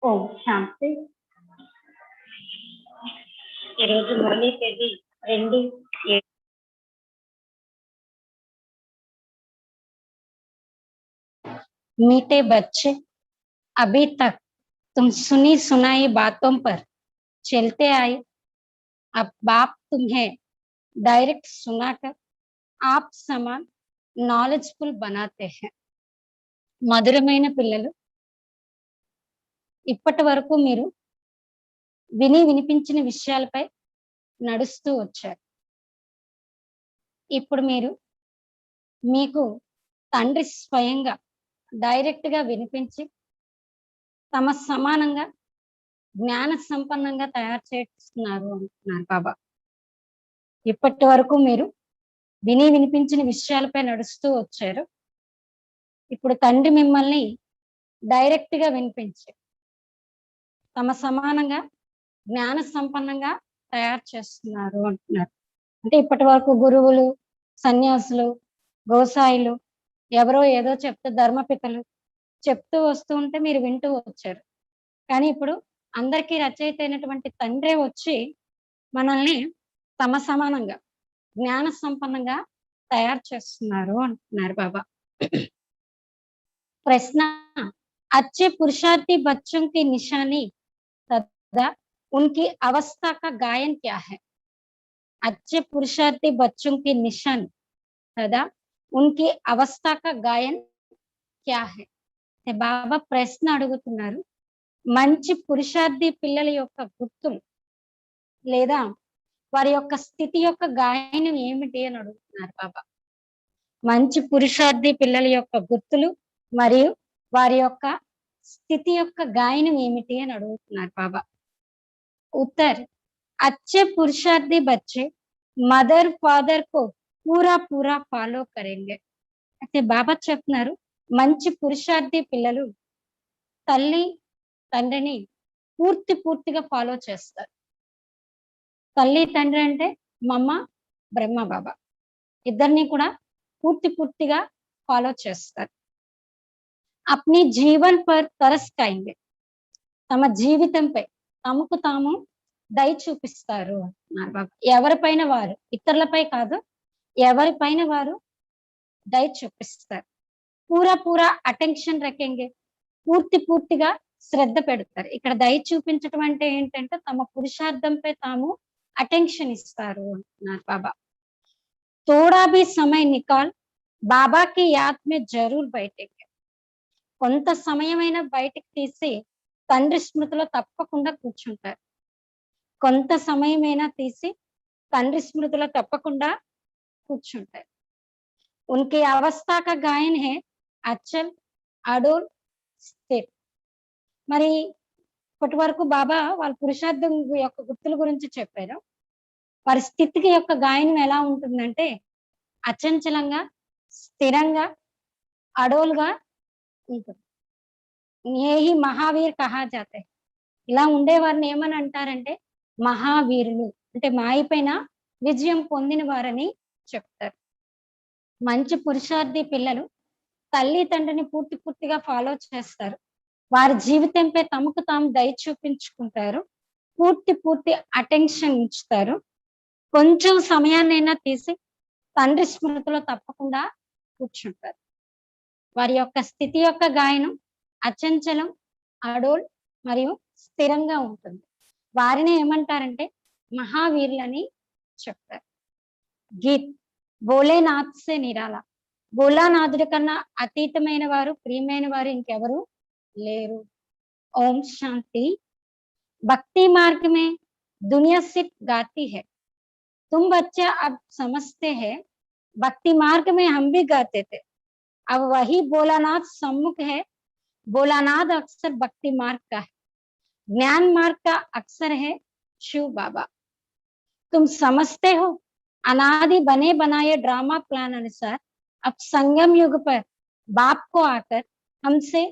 ఓం శాంతి. ఈరోజు మురళీ తేదీ 2/7. मीठे बच्चे, अभी तक तुम सुनी सुनाई बातों पर चलते आए। अब बाप तुम्हें डायरेक्ट सुनाकर आप समान నాలెడ్జ్ఫుల్ बनाते हैं. మధురమైన పిల్లలు, ఇప్పటి వరకు మీరు వినిపించిన విషయాలపై నడుస్తూ వచ్చారు. ఇప్పుడు మీరు మీకు తండ్రి స్వయంగా డైరెక్ట్ గా వినిపించి తమ సమానంగా జ్ఞాన సంపన్నంగా తయారు చేస్తున్నారు అంటున్నారు బాబా. ఇప్పటి వరకు మీరు వినిపించిన విషయాలపై నడుస్తూ వచ్చారు. ఇప్పుడు తండ్రి మిమ్మల్ని డైరెక్ట్ గా వినిపించి తమ సమానంగా జ్ఞాన సంపన్నంగా తయారు చేస్తున్నారు అంటున్నారు. అంటే ఇప్పటి వరకు గురువులు, సన్యాసులు, గోసాయిలు ఎవరో ఏదో చెప్తూ ధర్మపితలు చెప్తూ వస్తూ ఉంటే మీరు వింటూ వచ్చారు. కానీ ఇప్పుడు అందరికీ రచయిత అయినటువంటి తండ్రే వచ్చి మనల్ని తమ సమానంగా జ్ఞాన సంపన్నంగా తయారు చేస్తున్నారు అంటున్నారు బాబా. ప్రశ్న, अच्छे पुरुषार्थी बच्चों की निशानी तथा उनकी अवस्था का गायन क्या है? अच्छे पुरुषार्थी बच्चों की निशानी तथा उनकी अवस्था का गायन क्या है? బాబా ప్రశ్న అడుగుతున్నారు. మంచి పురుషార్థి పిల్లల యొక్క గుర్తులు లేదా వారి యొక్క స్థితి యొక్క గాయనం ఏమిటి అని అడుగుతున్నారు బాబా. మంచి పురుషార్థి పిల్లల యొక్క గుర్తులు మరియు వారి యొక్క స్థితి యొక్క గాయనం ఏమిటి అని అడుగుతున్నారు బాబా. ఉత్తర్, अच्छे पुरुषार्थी बच्चे मदर फादर को पूरा पूरा फॉलो करेंगे. అయితే బాబా చెప్తున్నారు, మంచి పురుషార్థి పిల్లలు తల్లి తండ్రిని పూర్తిగా ఫాలో చేస్తారు. తల్లి తండ్రి అంటే మమ్మ బ్రహ్మ బాబా ఇద్దరిని కూడా పూర్తిగా ఫాలో చేస్తారు. అప్ని జీవన్ పర్ తరస్ కాయింగే, తమ జీవితంపై తమకు తాము దయ చూపిస్తారు అన్నారు బాబా. ఎవరిపైన వారు, ఇతరులపై కాదు, ఎవరిపైన వారు దయ చూపిస్తారు. పూరా అటెన్షన్ రखेंगे, పూర్తిగా శ్రద్ధ పెడతారు. ఇక్కడ దయ చూపించడం అంటే ఏంటంటే తమ పురుషార్థంపై తాము అటెన్షన్ ఇస్తారు అంటున్నారు బాబా. थोड़ा भी समय निकाल बाबा की याद में जरूर बैठेंगे. కొంత సమయమైనా బయటికి తీసి తండ్రి స్మృతిలో తప్పకుండా కూర్చుంటారు. కొంత సమయమైనా తీసి తండ్రి స్మృతిలో తప్పకుండా కూర్చుంటారు. उनकी अवस्था का गायन है अचल, अडोल, स्थिर. మరి ఇప్పటి వరకు బాబా వాళ్ళ పురుషార్థం యొక్క గుర్తుల గురించి చెప్పారు. వారి స్థితికి యొక్క గాయనం ఎలా ఉంటుందంటే అచంచలంగా, స్థిరంగా, అడోలుగా ఉంటుంది. ఏహి మహావీర్ కహా జాతే. ఇలా ఉండేవారిని ఏమని అంటారంటే మహావీరులు, అంటే మాయ పైన విజయం పొందిన వారని చెప్తారు. మంచి పురుషార్థి పిల్లలు తల్లి తండ్రిని పూర్తిగా ఫాలో చేస్తారు. వారి జీవితంపై తమకు తాము దయ చూపించుకుంటారు. పూర్తి అటెన్షన్ ఉంచుతారు. కొంచెం సమయాన్నైనా తీసి తండ్రి స్మృతిలో తప్పకుండా కూర్చుంటారు. వారి యొక్క స్థితి యొక్క గాయనం అచంచలం, అడోల్ మరియు స్థిరంగా ఉంటుంది. వారిని ఏమంటారంటే మహావీరులని చెప్తారు. గీత్, భోలేనాథ్ సే నిరాలా. భోలానాథుడి కన్నా అతీతమైన వారు, ప్రియమైన వారు ఇంకెవరు లేరు. ఓం శాంతి. భక్తి मार्ग में दुनिया सिर्फ गाती है, तुम बच्चे अब समझते हैं. भक्ति मार्ग में हम भी गाते थे, अब वही भोलानाथ सम्मुख है. भोलानाथ अक्सर भक्ति मार्ग का है, ज्ञान मार्ग का अक्सर है शिव बाबा. तुम समझते हो अनादि बने बनाए ड्रामा प्लान अनुसार अब संगम युग पर बाप को आकर हमसे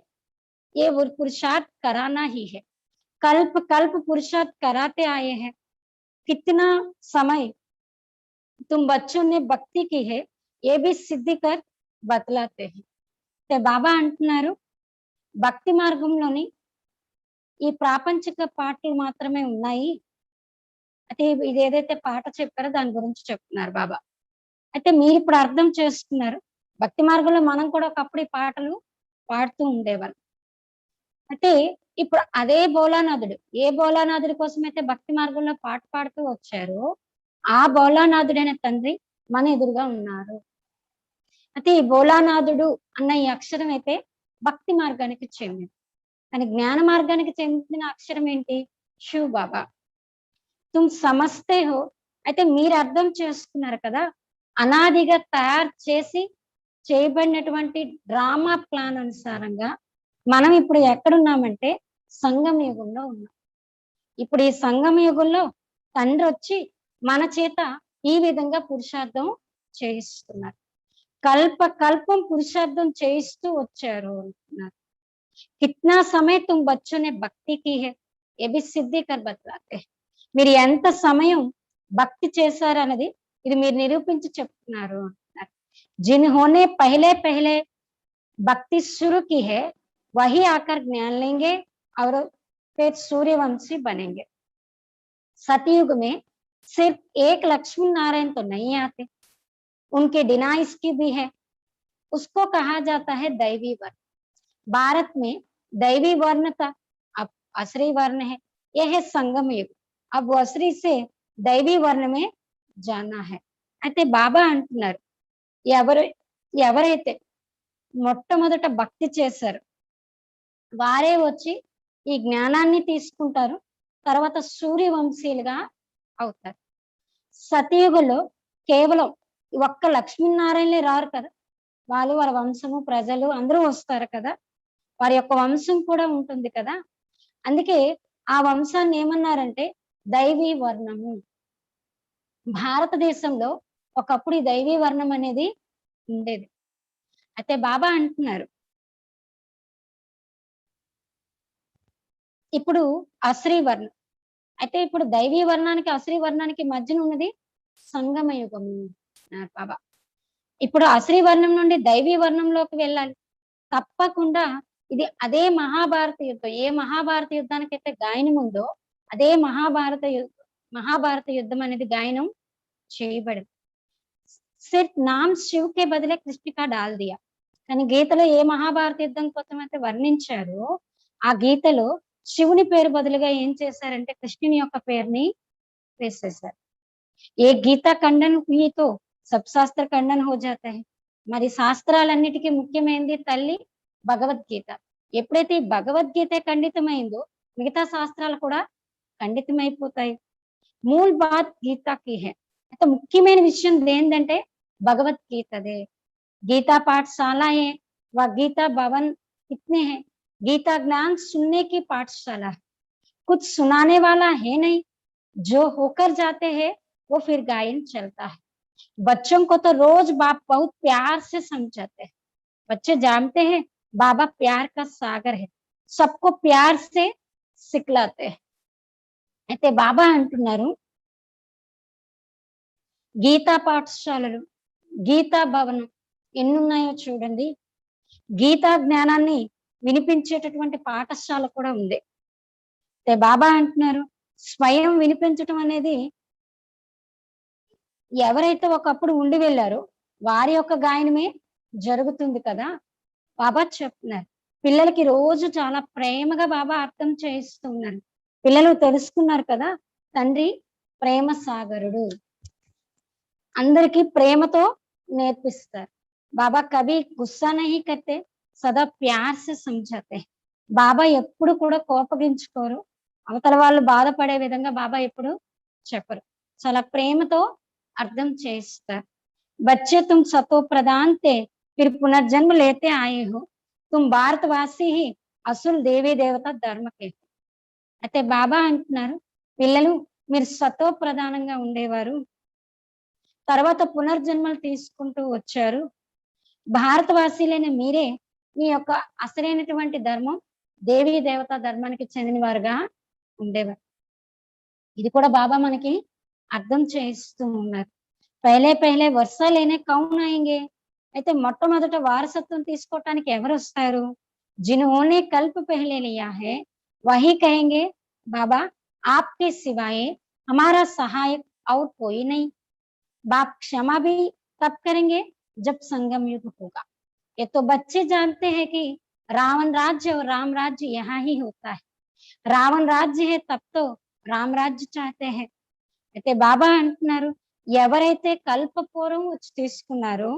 ये पुरुषार्थ कराना ही है. कल्प पुरुषार्थ कराते आए हैं. कितना समय तुम बच्चों ने भक्ति की है, ये भी सिद्धि कर बतलाते हैं. బాబా అంటున్నారు, భక్తి మార్గంలోని ఈ ప్రాపంచిక పాటలు మాత్రమే ఉన్నాయి. అయితే ఇదేదైతే పాట చెప్పారో దాని గురించి చెప్తున్నారు బాబా. అయితే మీరిప్పుడు అర్థం చేసుకున్నారు. భక్తి మార్గంలో మనం కూడా ఒకప్పుడు ఈ పాటలు పాడుతూ ఉండేవాళ్ళం. అయితే ఇప్పుడు అదే భోలానాథుడు, ఏ భోలానాథుడి కోసమైతే భక్తి మార్గంలో పాట పాడుతూ వచ్చారో, ఆ భోలానాథుడైన తండ్రి మన ఎదురుగా ఉన్నారు. అయితే ఈ భోలానాథుడు అన్న ఈ అక్షరం అయితే భక్తి మార్గానికి చెందింది. కానీ జ్ఞాన మార్గానికి చెందిన అక్షరం ఏంటి? శివ్ బాబా. తుమ్ సమస్తే హో. అయితే మీరు అర్థం చేసుకున్నారు కదా! అనాదిగా తయారు చేసి చేయబడినటువంటి డ్రామా ప్లాన్ అనుసారంగా మనం ఇప్పుడు ఎక్కడున్నామంటే సంగమ యుగంలో ఉన్నాం. ఇప్పుడు ఈ సంగమ యుగంలో తండ్రొచ్చి మన చేత ఈ విధంగా పురుషార్థం చేయిస్తున్నారు. కల్ప కల్పం పురుషార్థం చేయిస్తూ వచ్చారు అంటున్నారు. కిత్నా సమయ తుమ్ బచ్చో నే భక్తి కీ హై, ఏ భీ సిద్ధి కర్ బతలాతే. మీరు ఎంత సమయం భక్తి చేశారన్నది ఇది మీరు నిరూపించి చెప్తున్నారు అంటున్నారు. जिन्होंने पहले पहले भक्ति शुरू की है वही आकर ज्ञान लेंगे और फिर सूर्यवंशी बनेंगे. सतयुग में सिर्फ एक लक्ष्मी नारायण तो नहीं आते, उनके डिनाइस की भी है. उसको कहा जाता है दैवी वर्ण. भारत में दैवी वर्ण था, अब असरी वर्ण है. यह है संगम युग. अब वो असरी से दैवी वर्ण में जाना है. అయితే బాబా అంటున్నారు ఎవరు ఎవరైతే మొట్టమొదట భక్తి చేశారు వారే వచ్చి ఈ జ్ఞానాన్ని తీసుకుంటారు. తర్వాత సూర్యవంశీలుగా అవుతారు. సతయుగంలో కేవలం ఒక్క లక్ష్మీనారాయణలే రారు కదా, వాళ్ళ వంశము ప్రజలు అందరూ వస్తారు కదా, వారి యొక్క వంశం కూడా ఉంటుంది కదా. అందుకే ఆ వంశాన్ని ఏమన్నారంటే దైవీ వర్ణము. భారతదేశంలో ఒకప్పుడు ఈ దైవీ వర్ణం అనేది ఉండేది. అయితే బాబా అంటున్నారు ఇప్పుడు అశ్రీ వర్ణం. అయితే ఇప్పుడు దైవీ వర్ణానికి అశ్రీ వర్ణానికి మధ్యన ఉన్నది సంగమ యుగము అన్నారు బాబా. ఇప్పుడు అశ్రీ వర్ణం నుండి దైవీ వర్ణంలోకి వెళ్ళాలి. తప్పకుండా ఇది అదే మహాభారత యుద్ధం. ఏ మహాభారత యుద్ధానికైతే గాయనం ఉందో అదే మహాభారత యుద్ధం అనేది గాయనం చేయబడింది. सिर्फ नाम शिव के बदले कृष्ण का डाल दिया. కానీ గీతలో ఏ మహాభారత యుద్ధం కోసం అయితే వర్ణించారో ఆ గీతలో శివుని పేరు బదులుగా ఏం చేశారంటే కృష్ణుని యొక్క పేరుని వేసేశారు. ఏ గీత ఖండన హుయి తో సబ్ శాస్త్ర ఖండన హో జాతా హై. మరి శాస్త్రాలన్నిటికీ ముఖ్యమైనది తల్లి భగవద్గీత. ఎప్పుడైతే ఈ భగవద్గీత ఖండితమైందో మిగతా శాస్త్రాలు కూడా ఖండితమైపోతాయి. Mool bath గీతాకి high. అయితే ముఖ్యమైన విషయం ఏంటంటే భగవద్గీతదే. गीता पाठशालाएं व गीता भवन कितने हैं? गीता ज्ञान सुनने की पाठशाला है, कुछ सुनाने वाला है नहीं. जो होकर जाते हैं वो फिर गायन चलता है. बच्चों को तो रोज बाप बहुत प्यार से समझाते हैं. बच्चे जानते हैं बाबा प्यार का सागर है, सबको प्यार से सिखलाते हैं. అయితే బాబా అంటున్నారు గీతా పాఠశాలలు గీతా భవనం ఎన్నున్నాయో చూడండి. గీతా జ్ఞానాన్ని వినిపించేటటువంటి పాఠశాల కూడా ఉంది. బాబా అంటున్నారు స్వయం వినిపించటం అనేది ఎవరైతే ఒకప్పుడు ఉండి వెళ్ళారో వారి యొక్క గాయనమే జరుగుతుంది కదా. బాబా చెప్తున్నారు పిల్లలకి రోజు చాలా ప్రేమగా బాబా అర్థం చేయిస్తున్నారు. పిల్లలు తెలుసుకున్నారు కదా తండ్రి ప్రేమ సాగరుడు, అందరికీ ప్రేమతో నేర్పిస్తారు. బాబా కభీ గుస్సా నహీ కర్తే, సదా ప్యార్ సే సమझाते. బాబా ఎప్పుడు కూడా కోపగించుకోరు, అవతల వాళ్ళు బాధపడే విధంగా బాబా ఎప్పుడు చెప్పరు, చాలా ప్రేమతో అర్థం చేయిస్తారు. బच्चे तुम सतो प्रधान थे फिर पुनर्जन्म लेते आए हो, तुम भारतवासी ही అసుల్ దేవీ దేవత ధర్మకే. అయితే బాబా అంటున్నారు పిల్లలు మీరు సతో ప్రధానంగా ఉండేవారు, తర్వాత పునర్జన్మలు తీసుకుంటూ వచ్చారు. భారతవాసీలైన మీరే మీ యొక్క అసలైనటువంటి ధర్మం దేవీ దేవత ధర్మానికి చెందిన వారుగా ఉండేవారు. ఇది కూడా బాబా మనకి అర్థం చేయిస్తూ ఉన్నారు. పహలే పహలే వర్షా లేనే కౌన్ ఆయేంగే. అయితే మొట్టమొదట వారసత్వం తీసుకోవటానికి ఎవరు వస్తారు? జిన్హోనే కల్ప పహలే లియా హై वही कहेंगे बाबा आपके सिवाय हमारा सहायक और कोई नहीं। बाप क्षमा भी तब करेंगे जब संगम युग होगा। ये तो बच्चे जानते हैं कि रावण राज्य और राम राज्य यहाँ ही होता है। రావణ రాజ్య है तब तो రామ రాజ్య चाहते हैं। అయితే బాబా అంటున్నారు ఎవరైతే కల్పపూర్వం వచ్చి తీసుకున్నారో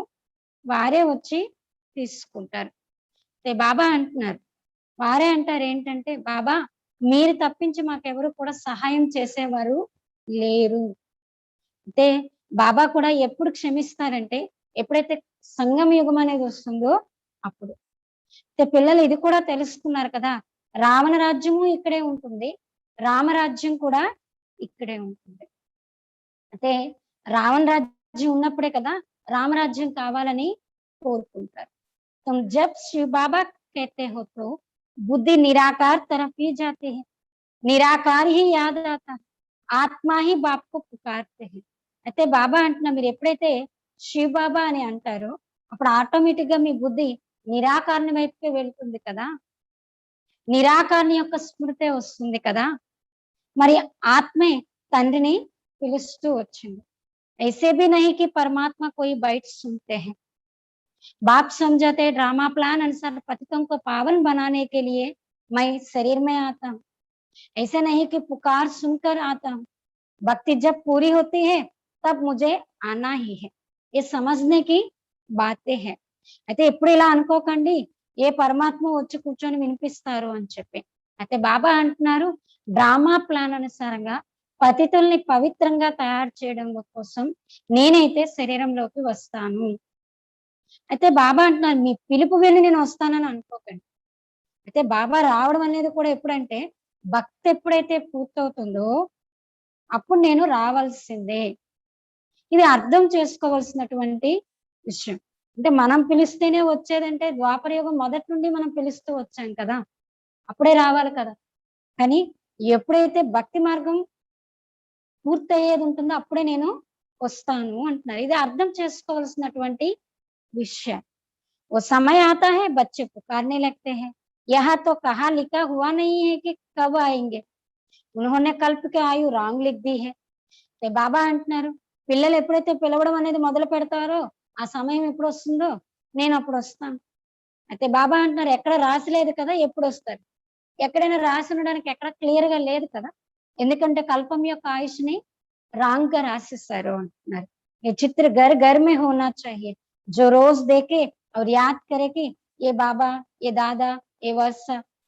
వారే వచ్చి తీసుకుంటారు. అయితే బాబా అంటున్నారు వారే అంటారు ఏంటంటే బాబా మీరు తప్పించి మాకెవరు కూడా సహాయం చేసేవారు లేరు. అంటే బాబా కూడా ఎప్పుడు క్షమిస్తారంటే ఎప్పుడైతే సంగమ యుగం అనేది వస్తుందో అప్పుడు. అయితే పిల్లలు ఇది కూడా తెలుసుకున్నారు కదా రావణ రాజ్యము ఇక్కడే ఉంటుంది, రామరాజ్యం కూడా ఇక్కడే ఉంటుంది. అయితే రావణ రాజ్యం ఉన్నప్పుడే కదా రామరాజ్యం కావాలని కోరుకుంటారు. तुम जब शिव बाबा कहते हो तो बुद्धि निराकार तरफ ही जाती है, निराकार ही याद आता है, ఆత్మ ही बाप को पुकारते हैं. అయితే బాబా అంటున్నా మీరు ఎప్పుడైతే శివ్ బాబా అని అంటారో అప్పుడు ఆటోమేటిక్ గా మీ బుద్ధి నిరాకారణ వైపుకే వెళ్తుంది కదా, నిరాకారణ యొక్క స్మృతే వస్తుంది కదా, మరి ఆత్మే తండ్రిని పిలుస్తూ వచ్చింది. ऐसे भी नहीं कि परमात्मा कोई बैठ सुनते हैं। बाप समझाते ड्रामा प्लान अनुसार पतितों को पावन बनाने के लिए मैं शरीर में आता हूँ। ऐसे नहीं कि पुकार सुनकर आता हूँ, भक्ति जब पूरी होती है तब मुझे आना ही है। ये समझने की बातें हैं. అయితే ఎప్పుడు ఇలా అనుకోకండి ఏ పరమాత్మ వచ్చి కూర్చొని వినిపిస్తారు అని చెప్పి. అయితే బాబా అంటున్నారు డ్రామా ప్లాన్ అనుసారంగా పతితుల్ని పవిత్రంగా తయారు చేయడం కోసం నేనైతే శరీరంలోకి వస్తాను. అయితే బాబా అంటున్నారు మీ పిలుపు వెళ్ళి నేను వస్తానని అనుకోకండి. అయితే బాబా రావడం అనేది కూడా ఎప్పుడంటే భక్తి ఎప్పుడైతే పూర్తవుతుందో అప్పుడు నేను రావాల్సిందే. ఇది అర్థం చేసుకోవాల్సినటువంటి విషయం. అంటే మనం పిలిస్తేనే వచ్చేదంటే ద్వాపర యుగం మొదటి నుండి మనం పిలుస్తూ వచ్చాం కదా, అప్పుడే రావాలి కదా. కానీ ఎప్పుడైతే భక్తి మార్గం పూర్తయ్యేది ఉంటుందో అప్పుడే నేను వస్తాను అంటున్నారు. ఇది అర్థం చేసుకోవాల్సినటువంటి विषय। वो समय आता है बच्चे पुकारने लगते हैं, यहाँ तो कहा लिखा हुआ नहीं है कि कब आएंगे, उन्होंने कल्प के आयु రాంగ్ लिख दी है. బాబా అంటున్నారు పిల్లలు ఎప్పుడైతే పిలవడం అనేది మొదలు పెడతారో ఆ సమయం ఎప్పుడు వస్తుందో నేను అప్పుడు వస్తాను. అయితే బాబా అంటున్నారు ఎక్కడ రాసి లేదు కదా ఎప్పుడు వస్తారు, ఎక్కడైనా రాసి ఉండడానికి ఎక్కడ క్లియర్ గా లేదు కదా, ఎందుకంటే కల్పం యొక్క ఆయుష్ని రాంగ్ గా రాసిస్తారు అంటున్నారు. ये चित्र घर घर में होना चाहिए, जो रोज देखे और याद करे कि ये बाबा, ये दादा, ये वर्ष.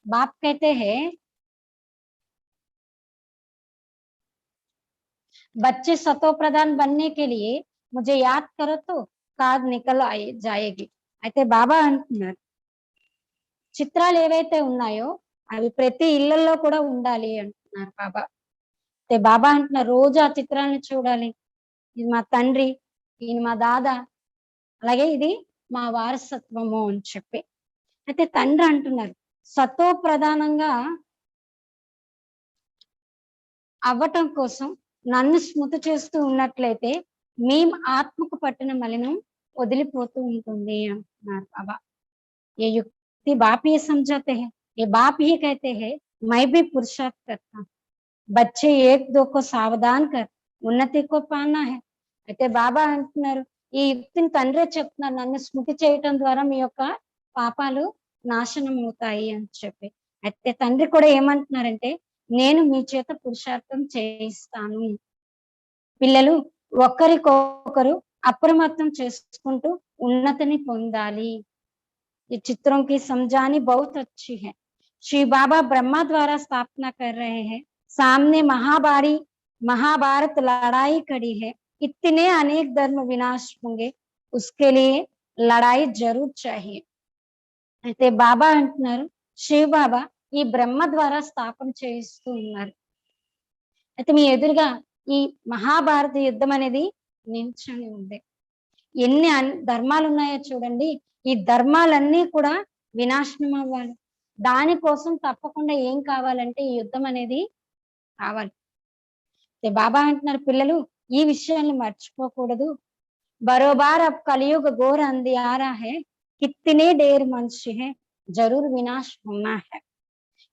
बाप कहते हैं बच्चे सतो प्रधान बनने के लिए मुझे याद करो तो కార్ నికల్ జాయేగి. అయితే బాబా అంటున్నారు చిత్రాలు ఏవైతే ఉన్నాయో అవి ప్రతి ఇళ్లలో కూడా ఉండాలి అంటున్నారు బాబా. అయితే బాబా అంటున్నారు రోజు ఆ చిత్రాలను చూడాలి, ఇది మా తండ్రి, ఈయన మా దాదా, అలాగే ఇది మా వారసత్వము అని చెప్పి. అయితే తండ్రి అంటున్నారు సతో ప్రధానంగా అవ్వటం కోసం నన్ను స్మృతి చేస్తూ ఉన్నట్లయితే మీ ఆత్మకు పట్టిన మలినం వదిలిపోతూ ఉంటుంది అంటున్నారు బాబా. ये युक्ति बाप ही समझाते हैं, ये बाप ही कहते हैं मैं भी पुरुषार्थ करता हूँ, बच्चे एक दो को सावधान कर ఉన్నతి को पाना है. అయితే బాబా అంటున్నారు ఈ యుక్తిని తండ్రే చెప్తున్నారు నన్ను స్మృతి చేయటం ద్వారా మీ యొక్క పాపాలు నాశనం అవుతాయి అని చెప్పి. అయితే తండ్రి కూడా ఏమంటున్నారంటే నేను మీ చేత పురుషార్థం చేయిస్తాను. పిల్లలు ఒకరికొకరు అప్రమత్తం చేసుకుంటూ ఉన్నతిని పొందాలి. ये चित्रों की समझानी बहुत अच्छी है. श्री बाबा ब्रह्मा द्वारा स्थापना कर रहे हैं, सामने महाभारत लड़ाई खड़ी है, इतने अनेक धर्म विनाश होंगे, उसके लिए लड़ाई जरूर चाहिए. అయితే బాబా అంటున్నారు శివ బాబా ఈ బ్రహ్మ ద్వారా స్థాపన చేయిస్తూ ఉన్నారు. అయితే మీ ఎదురుగా ఈ మహాభారత యుద్ధం అనేది నిల్చొని ఉంది. ఎన్ని ధర్మాలు ఉన్నాయో చూడండి, ఈ ధర్మాలన్నీ కూడా వినాశనం అవ్వాలి. దానికోసం తప్పకుండా ఏం కావాలంటే ఈ యుద్ధం అనేది కావాలి. బాబా అంటున్నారు పిల్లలు ఈ విషయాన్ని మర్చిపోకూడదు. బరోబార్ అబ్ కలియుగ ఘోర్ అంధియారా హై, కితనే ढेर मनुष्य है, जरूर विनाश होना है.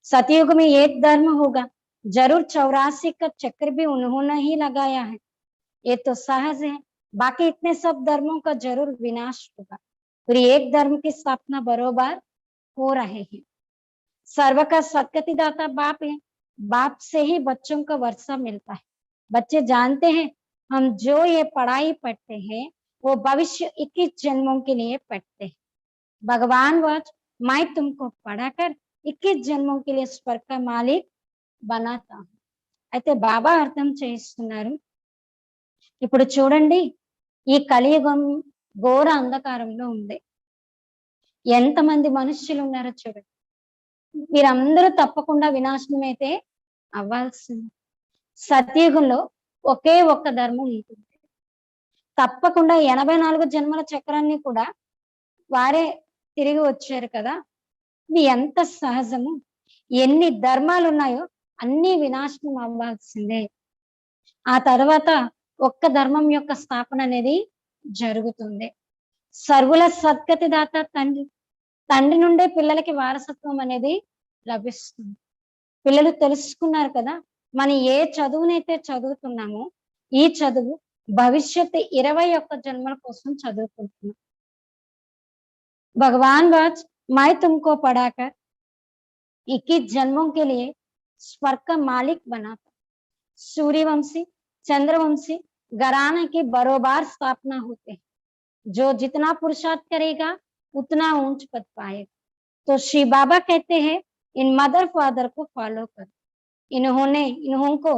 सतयुग में एक धर्म होगा, जरूर 84 का चक्र भी उन्होंने ही लगाया है, ये तो सहज है। बाकी इतने सब धर्मों का जरूर विनाश होगा, फिर एक धर्म की स्थापना बरोबर हो रहे हैं। सर्व का सदगति दाता बाप है, बाप से ही बच्चों का वर्षा मिलता है। बच्चे जानते हैं हम जो ये पढ़ाई पढ़ते हैं वो भविष्य 21 जन्मों के लिए पढ़ते हैं। भगवान वच मैं तुमको पढ़ाकर 21 जन्मों के लिए स्वर्ग का मालिक बनाता हूँ। అయితే బాబా అర్థం చేస్తున్నారు, ఇప్పుడు చూడండి ఈ కలియుగం ఘోర అంధకారంలో ఉంది. ఎంతమంది మనుష్యులు ఉన్నారో చూడండి. వీరందరూ తప్పకుండా వినాశనం అయితే అవ్వాల్సింది. సతయుగంలో ఒకే ఒక్క ధర్మం ఉంటుంది. తప్పకుండా 84 జన్మల చక్రాన్ని కూడా వారే తిరిగి వచ్చారు కదా. ఇది ఎంత సహజము. ఎన్ని ధర్మాలు ఉన్నాయో అన్ని వినాశనం అవ్వాల్సిందే. ఆ తర్వాత ఒక్క ధర్మం యొక్క స్థాపన అనేది జరుగుతుంది. సర్వుల సద్గతి దాత తండ్రి, తండ్రి నుండే పిల్లలకి వారసత్వం అనేది లభిస్తుంది. పిల్లలు తెలుసుకున్నారు కదా, మనం ఏ చదువునైతే చదువుతున్నామో ఈ చదువు భవిష్యత్తు 21 జన్మల కోసం చదువుకుంటున్నాం. भगवान वाच मैं तुमको पढ़ाकर 21 जन्मों के लिए स्वर्ग का मालिक बनाता। सूर्यवंशी चंद्रवंशी घराने की बरोबर स्थापना होते हैं। जो जितना पुरुषार्थ करेगा उतना ऊंच पद पाएगा। तो श्री बाबा कहते हैं इन मदर फादर को फॉलो कर। इन्होंको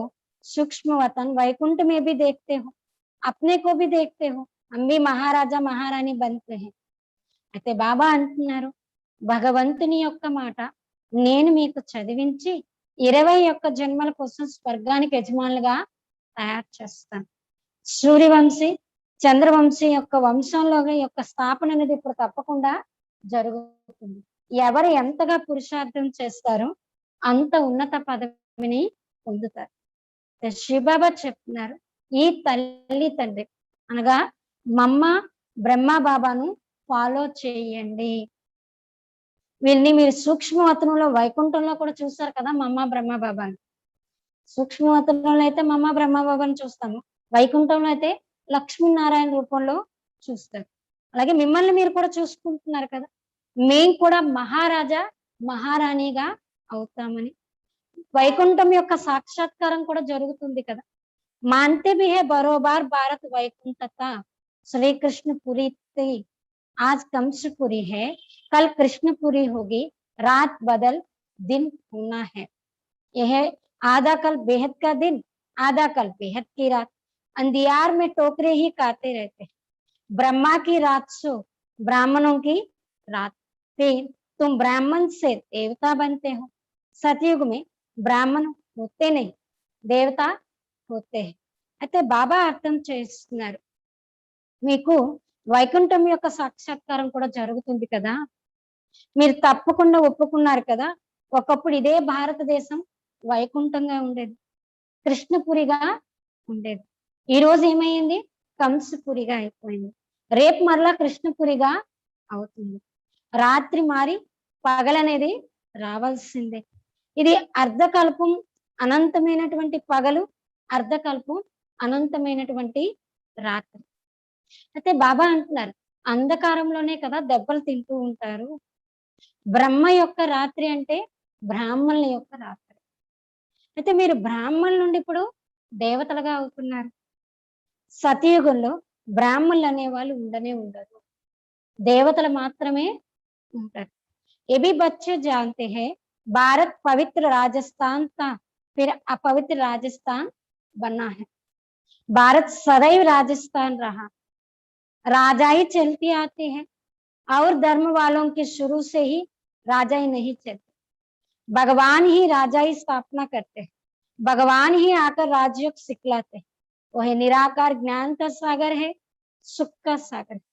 सूक्ष्म वतन वैकुंठ में भी देखते हो, अपने को भी देखते हो, हम भी महाराजा महारानी बनते हैं। అయితే బాబా అంటున్నారు భగవంతుని యొక్క మాట నేను మీకు చదివించి 21 జన్మల కోసం స్వర్గానికి యజమానులుగా తయారు చేస్తాను. సూర్యవంశీ చంద్రవంశీ యొక్క వంశంలో యొక్క స్థాపన అనేది ఇప్పుడు తప్పకుండా జరుగుతుంది. ఎవరు ఎంతగా పురుషార్థం చేస్తారో అంత ఉన్నత పదవిని పొందుతారు. శివబాబా చెప్తున్నారు ఈ తల్లి తండ్రి అనగా మమ్మ బ్రహ్మ బాబాను ఫాలో చేయండి. వీళ్ళని మీరు సూక్ష్మవతనంలో వైకుంఠంలో కూడా చూస్తారు కదా మమ్మ బ్రహ్మ బాబాని. సూక్ష్మవతనంలో అయితే మమ్మ బ్రహ్మ బాబాని చూస్తాము, వైకుంఠంలో అయితే లక్ష్మీనారాయణ రూపంలో చూస్తారు. అలాగే మిమ్మల్ని మీరు కూడా చూసుకుంటున్నారు కదా, మేము కూడా మహారాజా మహారాణిగా అవుతామని. వైకుంఠం యొక్క సాక్షాత్కారం కూడా జరుగుతుంది కదా. మాన్తే भी है बरोबर भारत वैकुंठता श्री कृष्णपुरी आज कंसपुरी है, कल कृष्णपुरी होगी, रात बदल दिन होना है। यह आधा कल बेहद का दिन, आधा कल बेहद की रात। अंधियार में टोकरे ही काटते रहते हैं। ब्रह्मा की रात सो ब्राह्मणों की रात, फिर तुम ब्राह्मण से देवता बनते हो। सतयुग में ब्राह्मण होते नहीं, देवता होते हैं। అయితే బాబా అర్థం చేస్తున్నారు మీకు వైకుంఠం యొక్క సాక్షాత్కారం కూడా జరుగుతుంది కదా, మీరు తప్పకుండా ఒప్పుకున్నారు కదా. ఒకప్పుడు ఇదే భారతదేశం వైకుంఠంగా ఉండేది, కృష్ణపురిగా ఉండేది. ఈ రోజు ఏమైంది, కంసపురిగా అయిపోయింది. రేపు మరలా కృష్ణపురిగా అవుతుంది. రాత్రి మారి పగలనేది రావాల్సిందే. ఇది అర్ధకల్పం అనంతమైనటువంటి పగలు, అర్ధకల్పం అనంతమైనటువంటి రాత్రి. అయితే బాబా అంటున్నారు అంధకారంలోనే కదా దెబ్బలు తింటూ ఉంటారు. బ్రహ్మ యొక్క రాత్రి అంటే బ్రాహ్మణుల యొక్క రాత్రి. అయితే మీరు బ్రాహ్మణుల నుండి ఇప్పుడు దేవతలుగా అవుతున్నారు. సతయుగంలో బ్రాహ్మణులు అనేవాళ్ళు ఉండనే ఉండరు, దేవతలు మాత్రమే ఉంటారు. ये भी बच्चे जानते हैं भारत पवित्र राजस्थान था, फिर अपवित्र राजस्थान बना है। भारत सदैव राजस्थान रहा, राजाई चलती आती है और धर्म वालों के शुरू से ही राजाई नहीं चलती। भगवान ही राजाई स्थापना करते हैं, भगवान ही आकर राजयोग सिखलाते हैं। वह निराकार ज्ञान का सागर है, सुख का सागर है।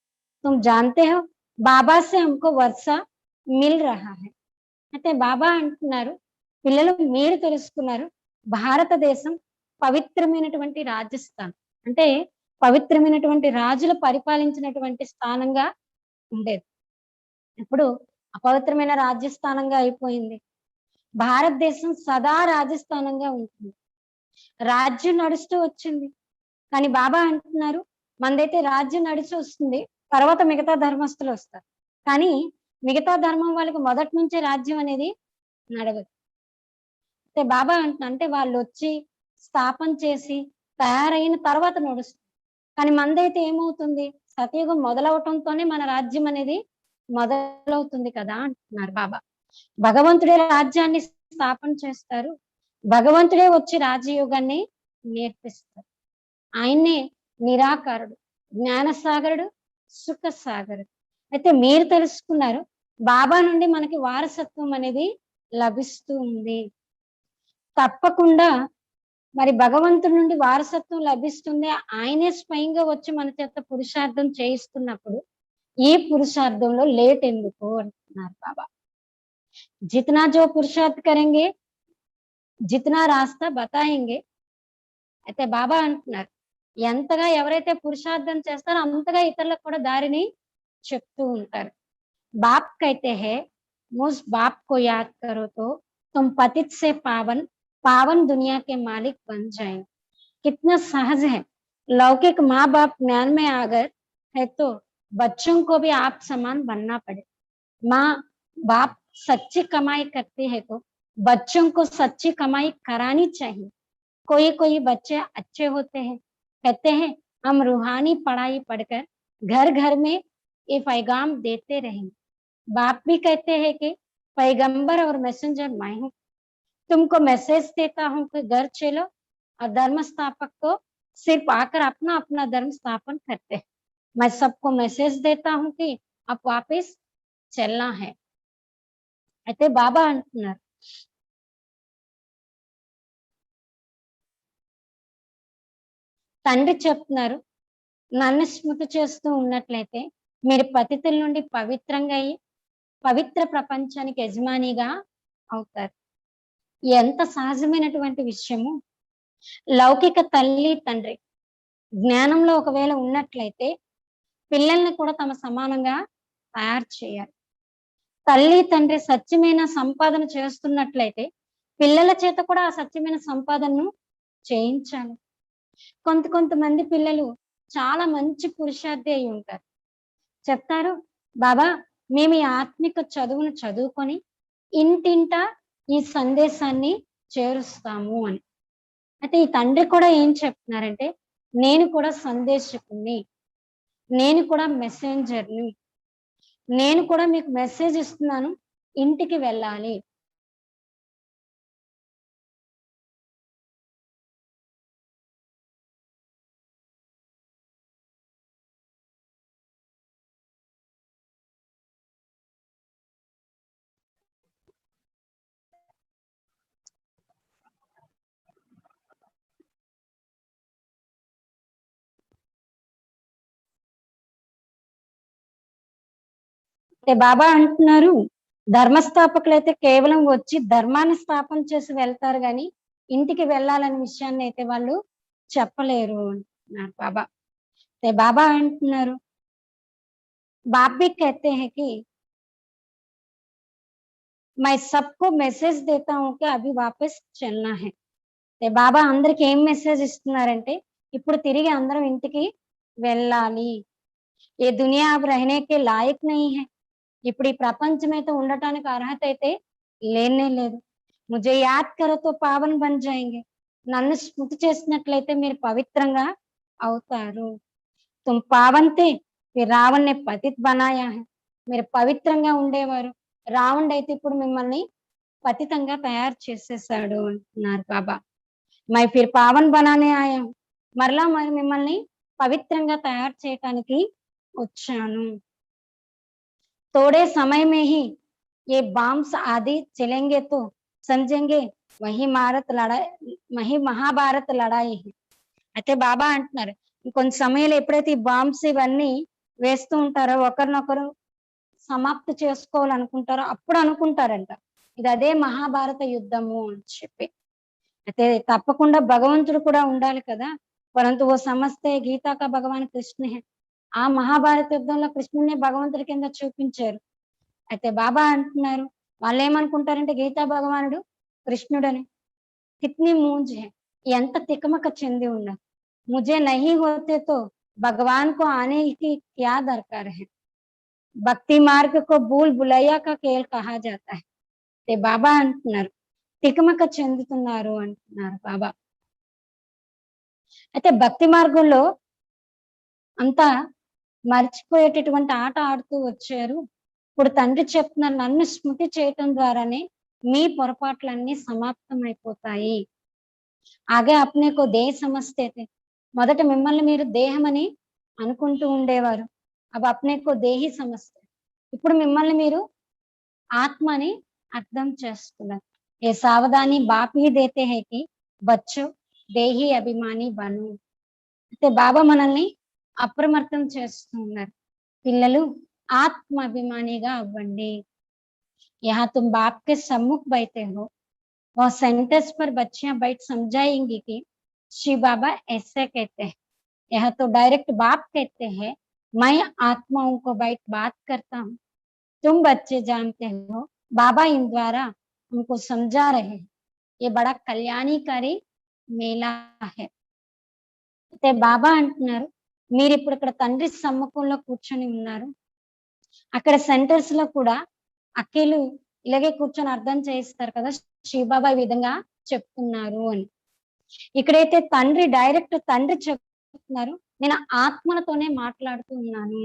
तुम जानते हो बाबा से हमको वर्षा मिल रहा है। అయితే బాబా అంటున్నారు పిల్లలు మీరు తెలుసుకున్నారు భారతదేశం పవిత్రమైనటువంటి రాజస్థాన్ అంటే పవిత్రమైనటువంటి రాజులు పరిపాలించినటువంటి స్థానంగా ఉండేది. ఇప్పుడు అపవిత్రమైన రాజ్యస్థానంగా అయిపోయింది. భారతదేశం సదా రాజస్థానంగా ఉంటుంది. రాజ్యం నడుస్తూ వచ్చింది. కానీ బాబా అంటున్నారు, మనదైతే రాజ్యం నడిచి వస్తుంది. తర్వాత మిగతా ధర్మస్తులు వస్తారు. కానీ మిగతా ధర్మం వాళ్ళకి మొదటి నుంచే రాజ్యం అనేది నడవదు. అయితే బాబా అంటున్నారు, అంటే వాళ్ళొచ్చి స్థాపన చేసి తయారైన తర్వాత నడుస్తుంది. కానీ మనదైతే ఏమవుతుంది? సతయుగం మొదలవటంతోనే మన రాజ్యం అనేది మొదలవుతుంది కదా అంటున్నారు బాబా. భగవంతుడే రాజ్యాన్ని స్థాపన చేస్తారు. భగవంతుడే వచ్చి రాజయోగాన్ని నేర్పిస్తారు. ఆయన్నే నిరాకారుడు, జ్ఞానసాగరుడు, సుఖ సాగరుడు. అయితే మీరు తెలుసుకున్నారు, బాబా నుండి మనకి వారసత్వం అనేది లభిస్తూ ఉంది. తప్పకుండా మరి భగవంతుడి నుండి వారసత్వం లభిస్తుంది. ఆయనే స్వయంగా వచ్చి మన చేత పురుషార్థం చేయిస్తున్నప్పుడు ఈ పురుషార్థంలో లేట్ ఎందుకు అంటున్నారు బాబా. జితనా జో పురుషార్థ్ కరెంగే, జితనా రాస్తా బతాయింగే. అయితే బాబా అంటున్నారు, ఎంతగా ఎవరైతే పురుషార్థం చేస్తారో అంతగా ఇతరులకు కూడా దారిని చెప్తూ ఉంటారు. బాప్ కైతే హే, ముస్ బాప్ కో యాద్ కరో తో తుమ్ పతిత్ సే పావన్ पावन दुनिया के मालिक बन जाएंगे। कितना सहज है। लौकिक माँ बाप ज्ञान में आ गए है तो बच्चों को भी आप समान बनना पड़े। माँ बाप सच्ची कमाई करते हैं तो बच्चों को सच्ची कमाई करानी चाहिए। कोई कोई बच्चे अच्छे होते हैं, कहते हैं हम रूहानी पढ़ाई पढ़कर घर घर में ये पैगाम देते रहेंगे। बाप भी कहते हैं कि पैगंबर और मैसेंजर मैं हूँ, तुमको मैसेज देता हूँ कि घर चलो, और धर्म स्थापक तो सिर्फ आकर अपना अपना धर्म स्थापन करते हैं। मैं सबको मैसेज देता हूँ कि अब वापस चलना है। అయితే బాబా అంటున్నారు, తండ్రి చెప్తున్నారు, నన్ను స్మృతి చేస్తూ ఉన్నట్లయితే మీరు పతితుల నుండి పవిత్రంగా అయ్యి పవిత్ర ప్రపంచానికి యజమానిగా అవుతారు. ఎంత సహజమైనటువంటి విషయము. లౌకిక తల్లి తండ్రి జ్ఞానంలో ఒకవేళ ఉన్నట్లయితే పిల్లల్ని కూడా తమ సమానంగా తయారు చేయాలి. తల్లి తండ్రి సత్యమైన సంపాదన చేస్తున్నట్లయితే పిల్లల చేత కూడా ఆ సత్యమైన సంపాదనను చేయించాలి. కొంతమంది పిల్లలు చాలా మంచి పురుషార్థి అయి ఉంటారు. చెప్తారు, బాబా మేము ఈ ఆత్మిక చదువును చదువుకొని ఇంటింటా ఈ సందేశాన్ని చేరుస్తాము అని. అయితే ఈ తండ్రి కూడా ఏం చెప్తున్నారంటే, నేను కూడా సందేశకుని, నేను కూడా మెసెంజర్ని, నేను కూడా మీకు మెసేజ్ ఇస్తున్నాను, ఇంటికి వెళ్ళాలి. బాబా అంటున్నారు, ధర్మస్థాపకులు అయితే కేవలం వచ్చి ధర్మాన్ని స్థాపన చేసి వెళ్తారు, కానీ ఇంటికి వెళ్ళాలనే విషయాన్ని అయితే వాళ్ళు చెప్పలేరు అంటున్నారు బాబా. బాబా అంటున్నారు, బాబీ कहते हैं कि मैं सबको मैसेज देता हूँ कि अभी वापस चलना है. బాబా అందరికి ఏం మెసేజ్ ఇస్తున్నారంటే, ఇప్పుడు తిరిగి అందరం ఇంటికి వెళ్ళాలి. ఏ దునియా अब रहने के लायक नहीं है. ఇప్పుడు ఈ ప్రపంచం అయితే ఉండటానికి అర్హత అయితే లేనే లేదు. ముజే యాద్ కరో తో పావన్ బన్ జాయేంగే. నన్ను స్మృతి చేసినట్లయితే మీరు పవిత్రంగా అవుతారు. తుమ్ పావన్ తే ఫిర్ రావణ్ నే పతిత్ బనాయా హై. మీరు పవిత్రంగా ఉండేవారు, రావణుడు అయితే ఇప్పుడు మిమ్మల్ని పతితంగా తయారు చేసేసాడు అంటున్నారు బాబా. మై ఫిర్ పావన్ బనానే ఆయా, మరలా మరి మిమ్మల్ని పవిత్రంగా తయారు చేయటానికి వచ్చాను. थोड़े समय में ही ये बॉम्ब्स आदि चलेंगे तो समझेंगे वही మహాభారత లడాయి. అయితే బాబా అంటున్నారు, కొన్ని సమయంలో ఎప్పుడైతే ఈ బాంబ్స్ ఇవన్నీ వేస్తూ ఉంటారో, ఒకరినొకరు సమాప్తి చేసుకోవాలనుకుంటారో అప్పుడు అనుకుంటారంట ఇది అదే మహాభారత యుద్ధము అని చెప్పి. అయితే తప్పకుండా భగవంతుడు కూడా ఉండాలి కదా, పరంతు ఓ సమస్తే గీతా కా భగవాన్ కృష్ణ హే. ఆ మహాభారత యుద్ధంలో కృష్ణుని భగవంతుడి కింద చూపించారు. అయితే బాబా అంటున్నారు, వాళ్ళేమనుకుంటారంటే గీతా భగవానుడు కృష్ణుడని. కిత్నీ మూంజ్ है, ఎంత తికమక చెంది ఉన్నారు. मुझे नहीं होते तो भगवान को आने की क्या दरकार है. భక్తి మార్గ को भूल भुलैया का खेल कहा जाता है. ते బాబా అంటున్నారు తికమక చెందుతున్నారు అంటున్నారు బాబా. అయితే భక్తి మార్గంలో అంతా మర్చిపోయేటటువంటి ఆట ఆడుతూ వచ్చారు. ఇప్పుడు తండ్రి చెప్తున్నారు నన్ను స్మృతి చేయటం ద్వారానే మీ పొరపాట్లన్నీ సమాప్తమైపోతాయి. ఆగే అప్నే కో దేహ సమజ్తే थे. మొదట మిమ్మల్ని మీరు దేహమని అనుకుంటూ ఉండేవారు. అబ్ అప్నే కో దేహి సమజ్తే. ఇప్పుడు మిమ్మల్ని మీరు ఆత్మ అని అర్థం చేసుకున్నారు. ఏ సావధాని బాప్ హీ దేతే హై కి బచ్చో దేహి అభిమాని బను. అయితే బాబా మనల్ని అప్రమత్తం చేస్తూ ఉన్నారు. పిల్లలు ఆత్మ అభిమానిగా అవ్వండి. यहाँ तुम बाप के सम्मुख बैठे हो, वह सेंटेंस पर बच्चियां बैठ समझाएंगी कि शिव बाबा ऐसे कहते हैं. यह तो डायरेक्ट बाप कहते हैं, मैं आत्माओं को बैठ बात करता हूँ, तुम बच्चे जानते हो बाबा इन द्वारा हमको समझा रहे हैं. ये बड़ा कल्याणीकारी मेला है. అయితే బాబా అంటున్నారు మీరు ఇప్పుడు ఇక్కడ తండ్రి సమ్ముఖంలో కూర్చొని ఉన్నారు. అక్కడ సెంటర్స్ లో కూడా అక్కలు ఇలాగే కూర్చొని అర్థం చేయిస్తారు కదా, శివబాబా ఈ విధంగా చెప్తున్నారు అని. ఇక్కడైతే డైరెక్ట్ తండ్రి చెప్తున్నారు నేను ఆత్మలతోనే మాట్లాడుతూ ఉన్నాను.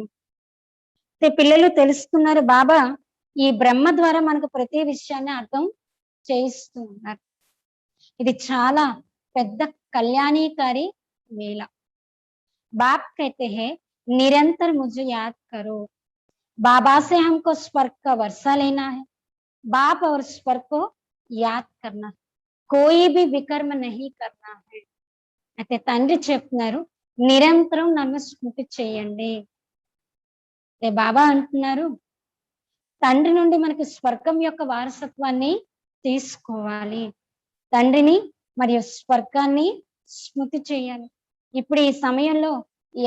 పిల్లలు తెలుసుకున్నారు బాబా ఈ బ్రహ్మ ద్వారా మనకు ప్రతి విషయాన్ని అర్థం చేయిస్తూ ఉన్నారు. ఇది చాలా పెద్ద కళ్యాణీకారి వేళ. बाप कहते हैं निरंतर मुझे याद करो. बाबा से हमको स्वर्ग का वर्षा लेना है. बाप और स्वर्ग को याद करना, कोई भी विकर्म नहीं करना है. అయితే తండ్రి చెప్తున్నారు నిరంతరం నన్ను స్మృతి చేయండి. బాబా అంటున్నారు తండ్రి నుండి మనకి స్వర్గం యొక్క వారసత్వాన్ని తీసుకోవాలి. తండ్రిని మరియు స్వర్గాన్ని స్మృతి చేయాలి. ఇప్పుడు ఈ సమయంలో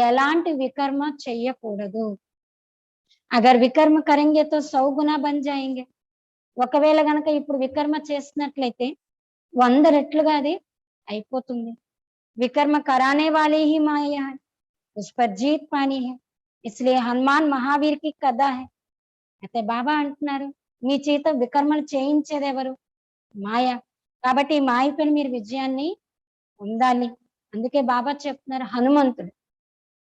ఎలాంటి వికర్మ చెయ్యకూడదు. అగర్ వికర్మ కరెంగే తో 100 గునా బన్ జాయేంగే. ఒకవేళ గనక ఇప్పుడు వికర్మ చేసినట్లయితే 100 రెట్లుగా అది అయిపోతుంది. వికర్మ कराने वाले ही माया है, उस पर जीत पानी है, इसलिए హనుమాన్ మహావీర్ కి కథ है. అయితే బాబా అంటున్నారు మీ చేత వికర్మలు చేయించేది ఎవరు? మాయ. కాబట్టి ఈ మాయపైన మీరు విజయాన్ని పొందాలి. అందుకే బాబా చెప్తున్నారు హనుమంతుడు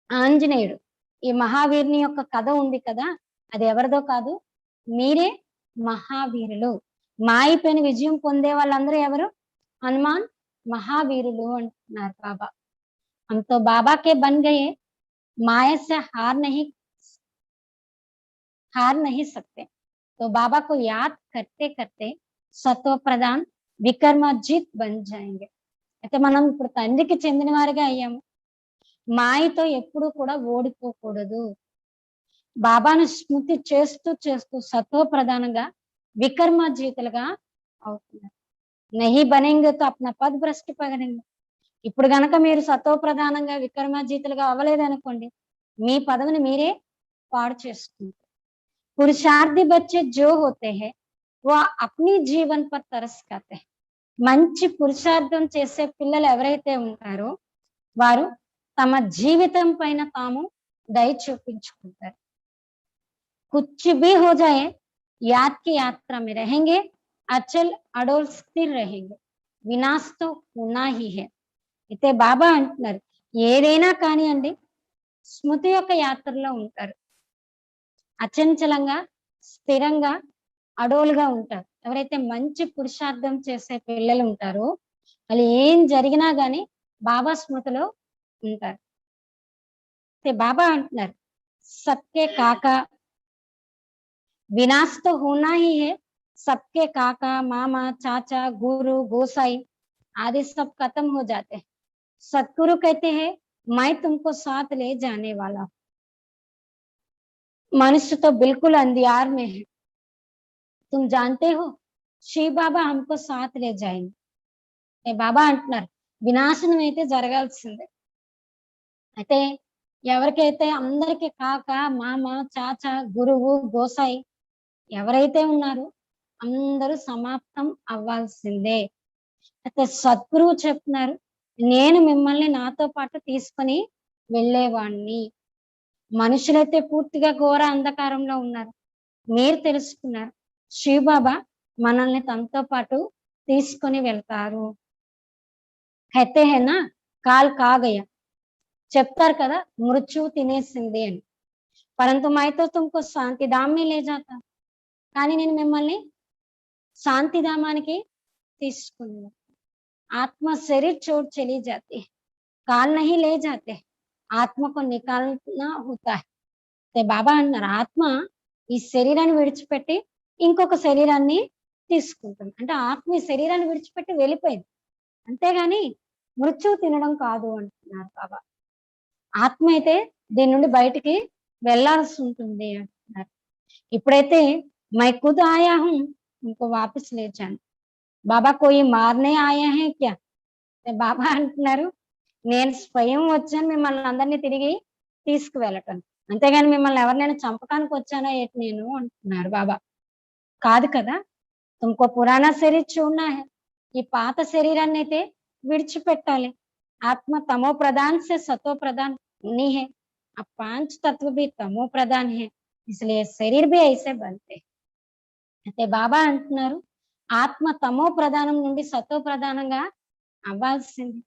ఆంజనేయుడు ఈ మహావీరుని యొక్క కథ ఉంది కదా, అది ఎవరిదో కాదు మీరే మహావీరులు. మాయపైన విజయం పొందే వాళ్ళందరూ ఎవరు? హనుమాన్ మహావీరులు అంటున్నారు బాబా. हम तो बाबा के बन गए, माया से हार नहीं सकते. तो बाबा को याद करते करते सत्व प्रधान विकर्माजीत बन जाएंगे. అయితే మనం ఇప్పుడు తండ్రికి చెందిన వారిగా అయ్యాము. మాయతో ఎప్పుడు కూడా ఓడిపోకూడదు. బాబాను స్మృతి చేస్తూ చేస్తూ సత్వ ప్రధానంగా వికర్మాజీతులుగా అవుతున్నారు. నహి బనేంగే తో అప్నా పద్ భ్రష్ట్ పగడేంగే. ఇప్పుడు గనక మీరు సత్వ ప్రధానంగా వికర్మాజీతులుగా అవ్వలేదనుకోండి మీ పదవిని మీరే పాడు చేసుకుంటారు. పురుషార్థి బచ్చే జో హోతే హై వో అప్నీ జీవన్ పర్ तरस खाते हैं. మంచి పురుషార్థం చేసే పిల్లలు ఎవరైతే ఉంటారో వారు తమ జీవితం పైన తాము దయ చూపించుకుంటారు. కుచ్ భీ హో జాయే యాద్ కి యాత్ర మే రహేంగే, అచల్ అడోల్ స్థిర్ రహేంగే, వినాశ్ తో హోనా హీ హై. అయితే బాబా అంటున్నారు ఏదైనా కానివ్వండి స్మృతి యొక్క యాత్రలో ఉంటారు. అచంచలంగా స్థిరంగా అడోలుగా ఉంటారు. ఎవరైతే మంచి పురుషార్థం చేసే పిల్లలు ఉంటారో వాళ్ళు ఏం జరిగినా గాని బాబా స్మృతిలో ఉంటారు. బాబా అంటున్నారు సబ్కే కాకా వినాశ్ తో హోనా హీ హై, सबके काका मामा चाचा गुरु गोसाई आदि सब खत्म हो जाते हैं. सतगुरु कहते हैं मैं तुमको साथ ले जाने वाला हूं. मनुष्य तो बिल्कुल अंधियार में है, तुम जानते हो शिव बाबा हमको साथ ले जाएंगे. బాబా అంటున్నారు వినాశనం అయితే జరగాల్సిందే. అయితే ఎవరికైతే అందరికి కాక మామ చాచా గురువు గోసాయి ఎవరైతే ఉన్నారో అందరూ సమాప్తం అవ్వాల్సిందే. అయితే సద్గురువు చెప్తున్నారు, నేను మిమ్మల్ని నాతో పాటు తీసుకొని వెళ్ళేవాడిని. మనుషులైతే పూర్తిగా ఘోర అంధకారంలో ఉన్నారు. మీరు తెలుసుకున్నారు. శివబాబా మనల్ని తనతో పాటు తీసుకొని వెళ్తారు. అయితే హే నా కాల్ కా గయా చెప్తారు కదా, మృత్యువు తినేసింది అని. పరంతు మై తో తుమ్‌కో శాంతి ధామ్ మే లే జాతా. కానీ నేను మిమ్మల్ని శాంతిధామానికి తీసుకుని आत्मा शरीर छोड़ चली जाती है, काल नहीं ले जाते, ఆత్మ को निकालना होता है. అయితే బాబా అన్నారు ఆత్మ ఈ శరీరాన్ని విడిచిపెట్టి ఇంకొక శరీరాన్ని తీసుకుంటుంది. అంటే ఆత్మ ఈ శరీరాన్ని విడిచిపెట్టి వెళ్ళిపోయింది. అంతేగాని మృత్యువు తినడం కాదు అంటున్నారు బాబా. ఆత్మ అయితే దీని నుండి బయటికి వెళ్ళాల్సి ఉంటుంది అంటున్నారు. ఇప్పుడైతే మై ఖుద్ ఆయా హూ ఇంకో వాపస్ లేచాను. బాబా కోయి మారనే ఆయా హే క్యా? బాబా అంటున్నారు నేను స్వయం వచ్చాను మిమ్మల్ని అందరినీ తిరిగి తీసుకువెళ్ళటం. అంతేగాని మిమ్మల్ని ఎవరినైనా చంపడానికి వచ్చానా ఏంటి నేను అంటున్నారు బాబా. కాదు కదా, తుమ్కో పురాణా శరీర్ చూడనా హై. ఈ పాత శరీరాన్ని అయితే విడిచిపెట్టాలి. ఆత్మ తమో ప్రధాన్ సే సతో ప్రధాన్ नहीं है, अब 5 तत्व भी तमो प्रधान है, इसलिए शरीर भी ऐसे बनते. అయితే బాబా అంటున్నారు ఆత్మ తమో ప్రధానం నుండి సతో ప్రధానంగా అవ్వాల్సింది.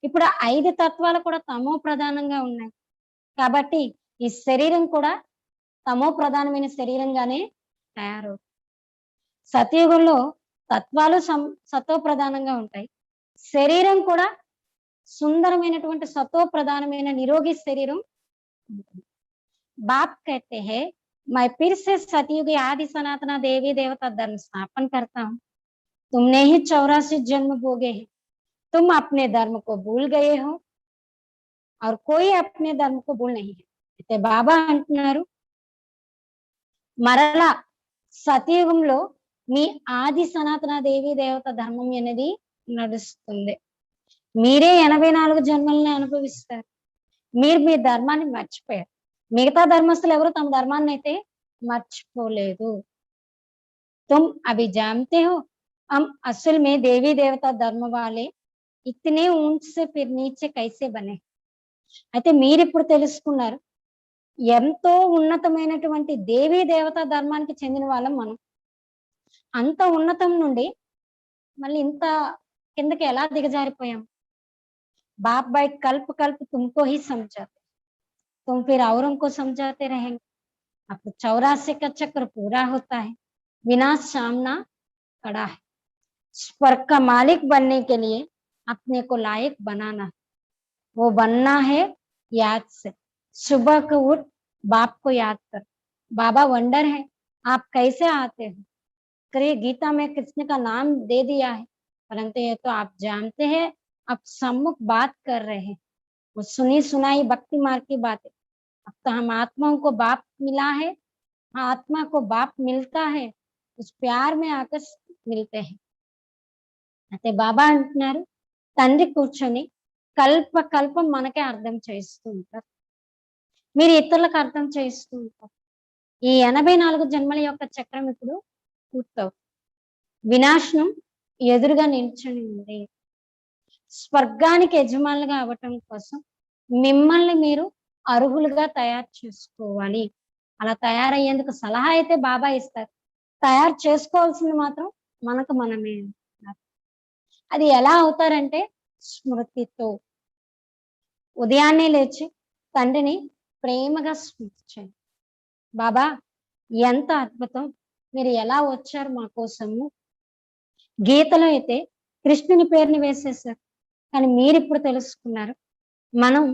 ఇప్పుడు 5 తత్వాలు కూడా తమో ప్రధానంగా ఉన్నాయి. కాబట్టి ఈ శరీరం కూడా తమో ప్రధానమైన శరీరంగానే తయారవుతుంది. సతయుగంలో తత్వాలు సతో ప్రధానంగా ఉంటాయి. శరీరం కూడా సుందరమైనటువంటి సతో ప్రధానమైన నిరోగి శరీరం ఉంటుంది. बाप कहते हैं मैं फिर से सतयुगी आदि सनातना देवी देवता धर्म स्थापन करता हूँ. तुमने ही 84 जन्म भोगे हैं. तुम अपने धर्म को भूल गए हो और कोई अपने धर्म को भूल नहीं है. అయితే బాబా అంటున్నారు మరలా సతయుగంలో మీ ఆది సనాతన దేవి దేవత ధర్మం అనేది నడుస్తుంది. మీరే 84 జన్మల్ని అనుభవిస్తారు. మీరు మీ ధర్మాన్ని మర్చిపోయారు. మిగతా ధర్మస్తులు ఎవరు తమ ధర్మాన్ని అయితే మర్చిపోలేదు. तुम अभी जानते हो हम असल में देवी देवता धर्म वाले इतने ऊंच से फिर नीचे कैसे बने. అయితే మీరు ఇప్పుడు తెలుసుకున్నారు ఎంతో ఉన్నతమైనటువంటి దేవీ దేవతా ధర్మానికి చెందిన వాళ్ళం మనం. అంత ఉన్నతం నుండి మళ్ళీ ఇంత కిందకి ఎలా దిగజారిపోయాం. बाप भाई कल्प कल्प तुमको ही समझाते, तुम फिर औरों को समझाते रहेंगे. अब 84 का चक्र पूरा होता है, विनाश सामना खड़ा है. स्वर्ग का मालिक बनने के लिए अपने को लायक बनाना है. वो बनना है याद से. सुबह को उठ बाप को याद कर. बाबा वंडर है, आप कैसे आते हो. करिए गीता में कृष्ण का नाम दे दिया है, परंतु ये तो आप जानते हैं अब सम्मुख बात कर रहे हैं. वो सुनी सुनाई भक्ति मार्ग की बातें. अब तो हम आत्माओं को बाप मिला है, आत्मा को बाप मिलता है, उस प्यार में आकर मिलते हैं. అయితే బాబా అంటున్నారు తండ్రి కూర్చొని కల్ప కల్పం మనకే అర్థం చేస్తూ ఉంటారు. మీరు ఇతరులకు అర్థం చేస్తూ ఉంటారు. ఈ 84 జన్మల యొక్క చక్రం ఇప్పుడు పూర్తవుతుంది. వినాశనం ఎదురుగా నిల్చొని ఉంది. స్వర్గానికి యజమానులుగా అవ్వటం కోసం మిమ్మల్ని మీరు అర్హులుగా తయారు చేసుకోవాలి. అలా తయారయ్యేందుకు సలహా అయితే బాబా ఇస్తారు. తయారు చేసుకోవాల్సింది మాత్రం మనకు మనమే. అది ఎలా అవుతారంటే స్మృతితో. ఉదయాన్నే లేచి తండ్రిని ప్రేమగా స్మరించండి. బాబా ఎంత అద్భుతం, మీరు ఎలా వచ్చారు మా కోసము. గీతలో అయితే కృష్ణుని పేరుని వేసేసారు, కానీ మీరు ఇప్పుడు తెలుసుకున్నారు మనం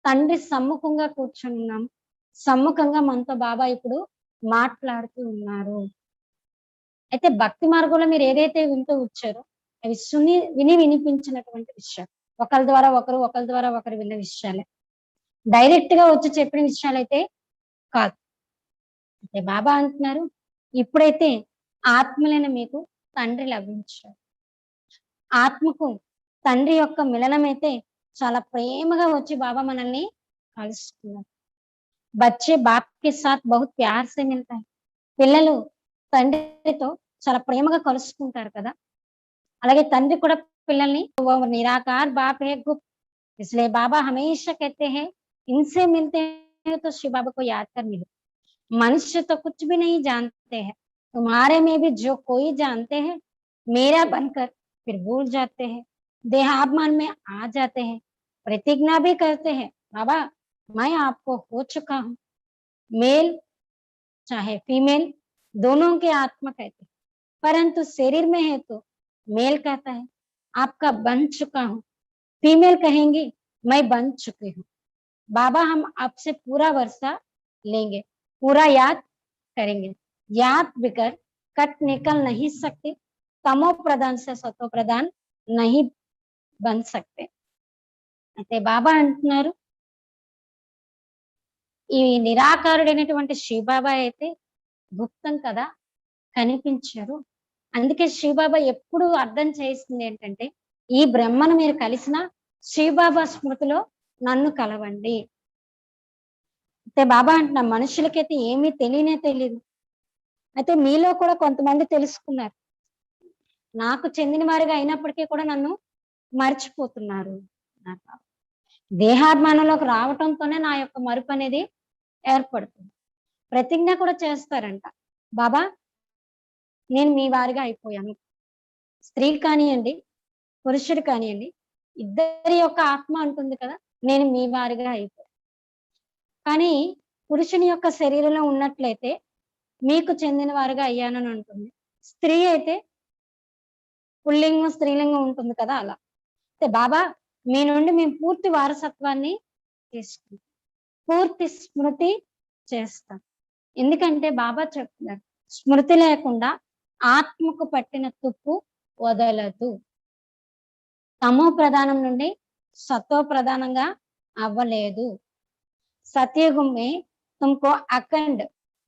తండ్రి సమ్ముఖంగా కూర్చొని ఉన్నాము. సమ్ముఖంగా మనతో బాబా ఇప్పుడు మాట్లాడుతూ ఉన్నారు. అయితే భక్తి మార్గంలో మీరు ఏదైతే వింటూ వచ్చారో అవి వినిపించినటువంటి విషయాలు. ఒకరి ద్వారా ఒకరు, ఒకరి ద్వారా ఒకరు విన్న విషయాలే. డైరెక్ట్ గా వచ్చి చెప్పిన విషయాలైతే కాదు. అయితే బాబా అంటున్నారు ఇప్పుడైతే ఆత్మలైన మీకు తండ్రి లభించారు. ఆత్మకు తండ్రి యొక్క మిలనం అయితే చాలా ప్రేమగా వచ్చి బాబా మనల్ని కలుసుకున్నారు. బచ్చే బాప్ కే సాత్ బహుత్ ప్యార్ సే మిల్తా హై. పిల్లలు తండ్రితో చాలా ప్రేమగా కలుసుకుంటారు కదా! అలాగే తండ్రి కూడా పిల్లల్ని वो निराकार बाप है गुप्त इसलिए बाबा हमेशा कहते हैं इनसे मिलते हैं तो शिव बाबा को याद कर मिलो। मनुष्य तो कुछ भी नहीं जानते हैं, तुम्हारे में भी जो कोई जानते हैं, मेरा बनकर फिर भूल जाते हैं, देहाभिमान में आ जाते हैं, प्रतिज्ञा भी करते हैं, बाबा मैं आपको हो चुका हूँ, मेल चाहे फीमेल दोनों के आत्मा कहते हैं, परंतु शरीर में है तो मेल कहता है, आपका बन चुका हूँ, फीमेल कहेंगी मैं बन चुकी हूँ। बाबा हम आपसे पूरा वर्षा लेंगे, पूरा याद करेंगे। याद बिगर कट निकल नहीं सकते, तमो प्रधान से सतो प्रधान नहीं बन सकते। అయితే బాబా అంటున్నారు ఈ నిరాకారుడైనటువంటి శివబాబా అయితే గుప్తం కదా, కనిపించరు. అందుకే శివబాబా ఎప్పుడు అర్థం చేసింది ఏంటంటే ఈ బ్రహ్మను మీరు కలిసిన శివబాబా స్మృతిలో నన్ను కలవండి. అయితే బాబా అంటున్న మనుషులకైతే ఏమీ తెలియనే తెలీదు. అయితే మీలో కూడా కొంతమంది తెలుసుకున్నారు. నాకు చెందిన వారిగా అయినప్పటికీ కూడా నన్ను మర్చిపోతున్నారు. నాకు దేహాభిమానంలోకి రావటంతోనే నా యొక్క మరుపనేది ఏర్పడుతుంది. ప్రతిజ్ఞ కూడా చేస్తారంట. బాబా నేను మీ వారిగా అయిపోయాను. స్త్రీ కానియండి, పురుషుడు కానియండి, ఇద్దరి యొక్క ఆత్మ అంటుంది కదా! నేను మీ వారిగా అయిపోయాను. కానీ పురుషుని యొక్క శరీరంలో ఉన్నట్లయితే మీకు చెందిన వారుగా అయ్యానని అంటుంది. స్త్రీ అయితే పుల్లింగం, స్త్రీలింగం ఉంటుంది కదా! అలా. అయితే బాబా మీ నుండి మేము పూర్తి వారసత్వాన్ని తీసుకుంటాం. పూర్తి స్మృతి చేస్తాం. ఎందుకంటే బాబా చెప్తున్నారు స్మృతి లేకుండా ఆత్మకు పట్టిన తుప్పు వదలదు. తమో ప్రధానం నుండి సతో ప్రధానంగా అవ్వలేదు. सतयुग में तुमको अखंड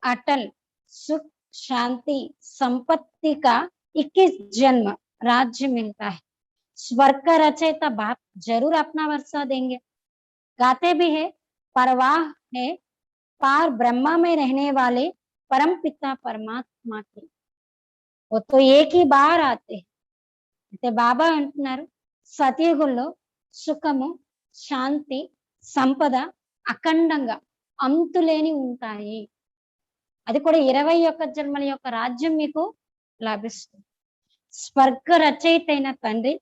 अटल सुख शांति संपत्ति का 21 जन्म राज्य मिलता है। स्वर्ग का रचयिता बाप जरूर अपना वर्षा देंगे। गाते भी है परवाह है पार ब्रह्मा में रहने वाले परम पिता परमात्मा की, वो तो एक ही बार आते हैं। అయితే బాబా అంటున్నారు సతయుగంలో సుఖము, శాంతి, సంపద అఖండంగా అంతులేని ఉంటాయి. అది కూడా 21 జన్మల యొక్క రాజ్యం మీకు లభిస్తుంది. స్వర్గ రచయిత అయిన తండ్రి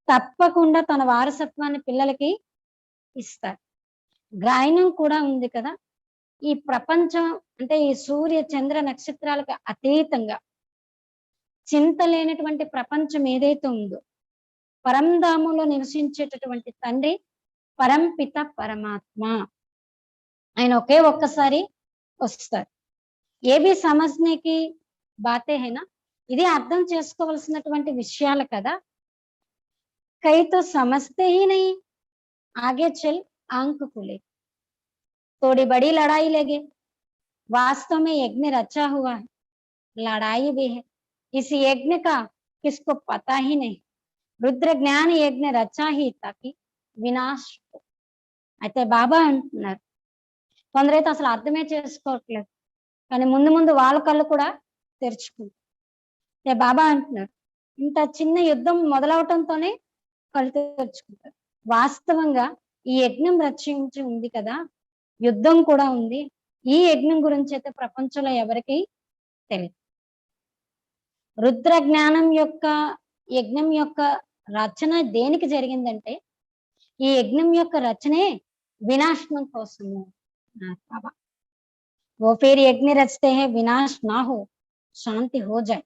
తప్పకుండా తన వారసత్వాన్ని పిల్లలకి ఇస్తారు. గాయనం కూడా ఉంది కదా! ఈ ప్రపంచం అంటే ఈ సూర్య, చంద్ర, నక్షత్రాలకు అతీతంగా చింత లేనటువంటి ప్రపంచం ఏదైతే ఉందో పరంధామంలో నివసించేటటువంటి తండ్రి పరంపిత పరమాత్మ. ఆయన ఒకే ఒక్కసారి వస్తారు. ఏవి సమజ్నేకి బాతే హైనా, ఇది అర్థం చేసుకోవాల్సినటువంటి విషయాలు కదా. కై తో సమజ్తే హీ నహీ, ఆగే చల్ ఆంఖ్ खुले, थोड़ी बड़ी लड़ाई लगे, वास्तव में यज्ञ रचा हुआ है, लड़ाई भी है, इस यज्ञ का किसको पता ही नहीं. रुद्र ज्ञान यज्ञ रचा ही ताकि వినాశ్. అయితే బాబా అంటున్నారు కొందరైతే అసలు అర్థమే చేసుకోవట్లేదు, కానీ ముందు ముందు వాళ్ళ కళ్ళు కూడా తెరుచుకుంటారు. అయితే బాబా అంటున్నారు ఇంత చిన్న యుద్ధం మొదలవటంతోనే కళ్ళు తెరుచుకుంటారు. వాస్తవంగా ఈ యజ్ఞం రచించి ఉంది కదా, యుద్ధం కూడా ఉంది. ఈ యజ్ఞం గురించి అయితే ప్రపంచంలో ఎవరికి తెలియదు. రుద్ర జ్ఞానం యొక్క యజ్ఞం యొక్క రచన దేనికి జరిగిందంటే ఈ యజ్ఞం యొక్క రచనే వినాశనం కోసము. बाबा वो फिर यज्ञ रचते हैं विनाश ना हो शांति हो जाए.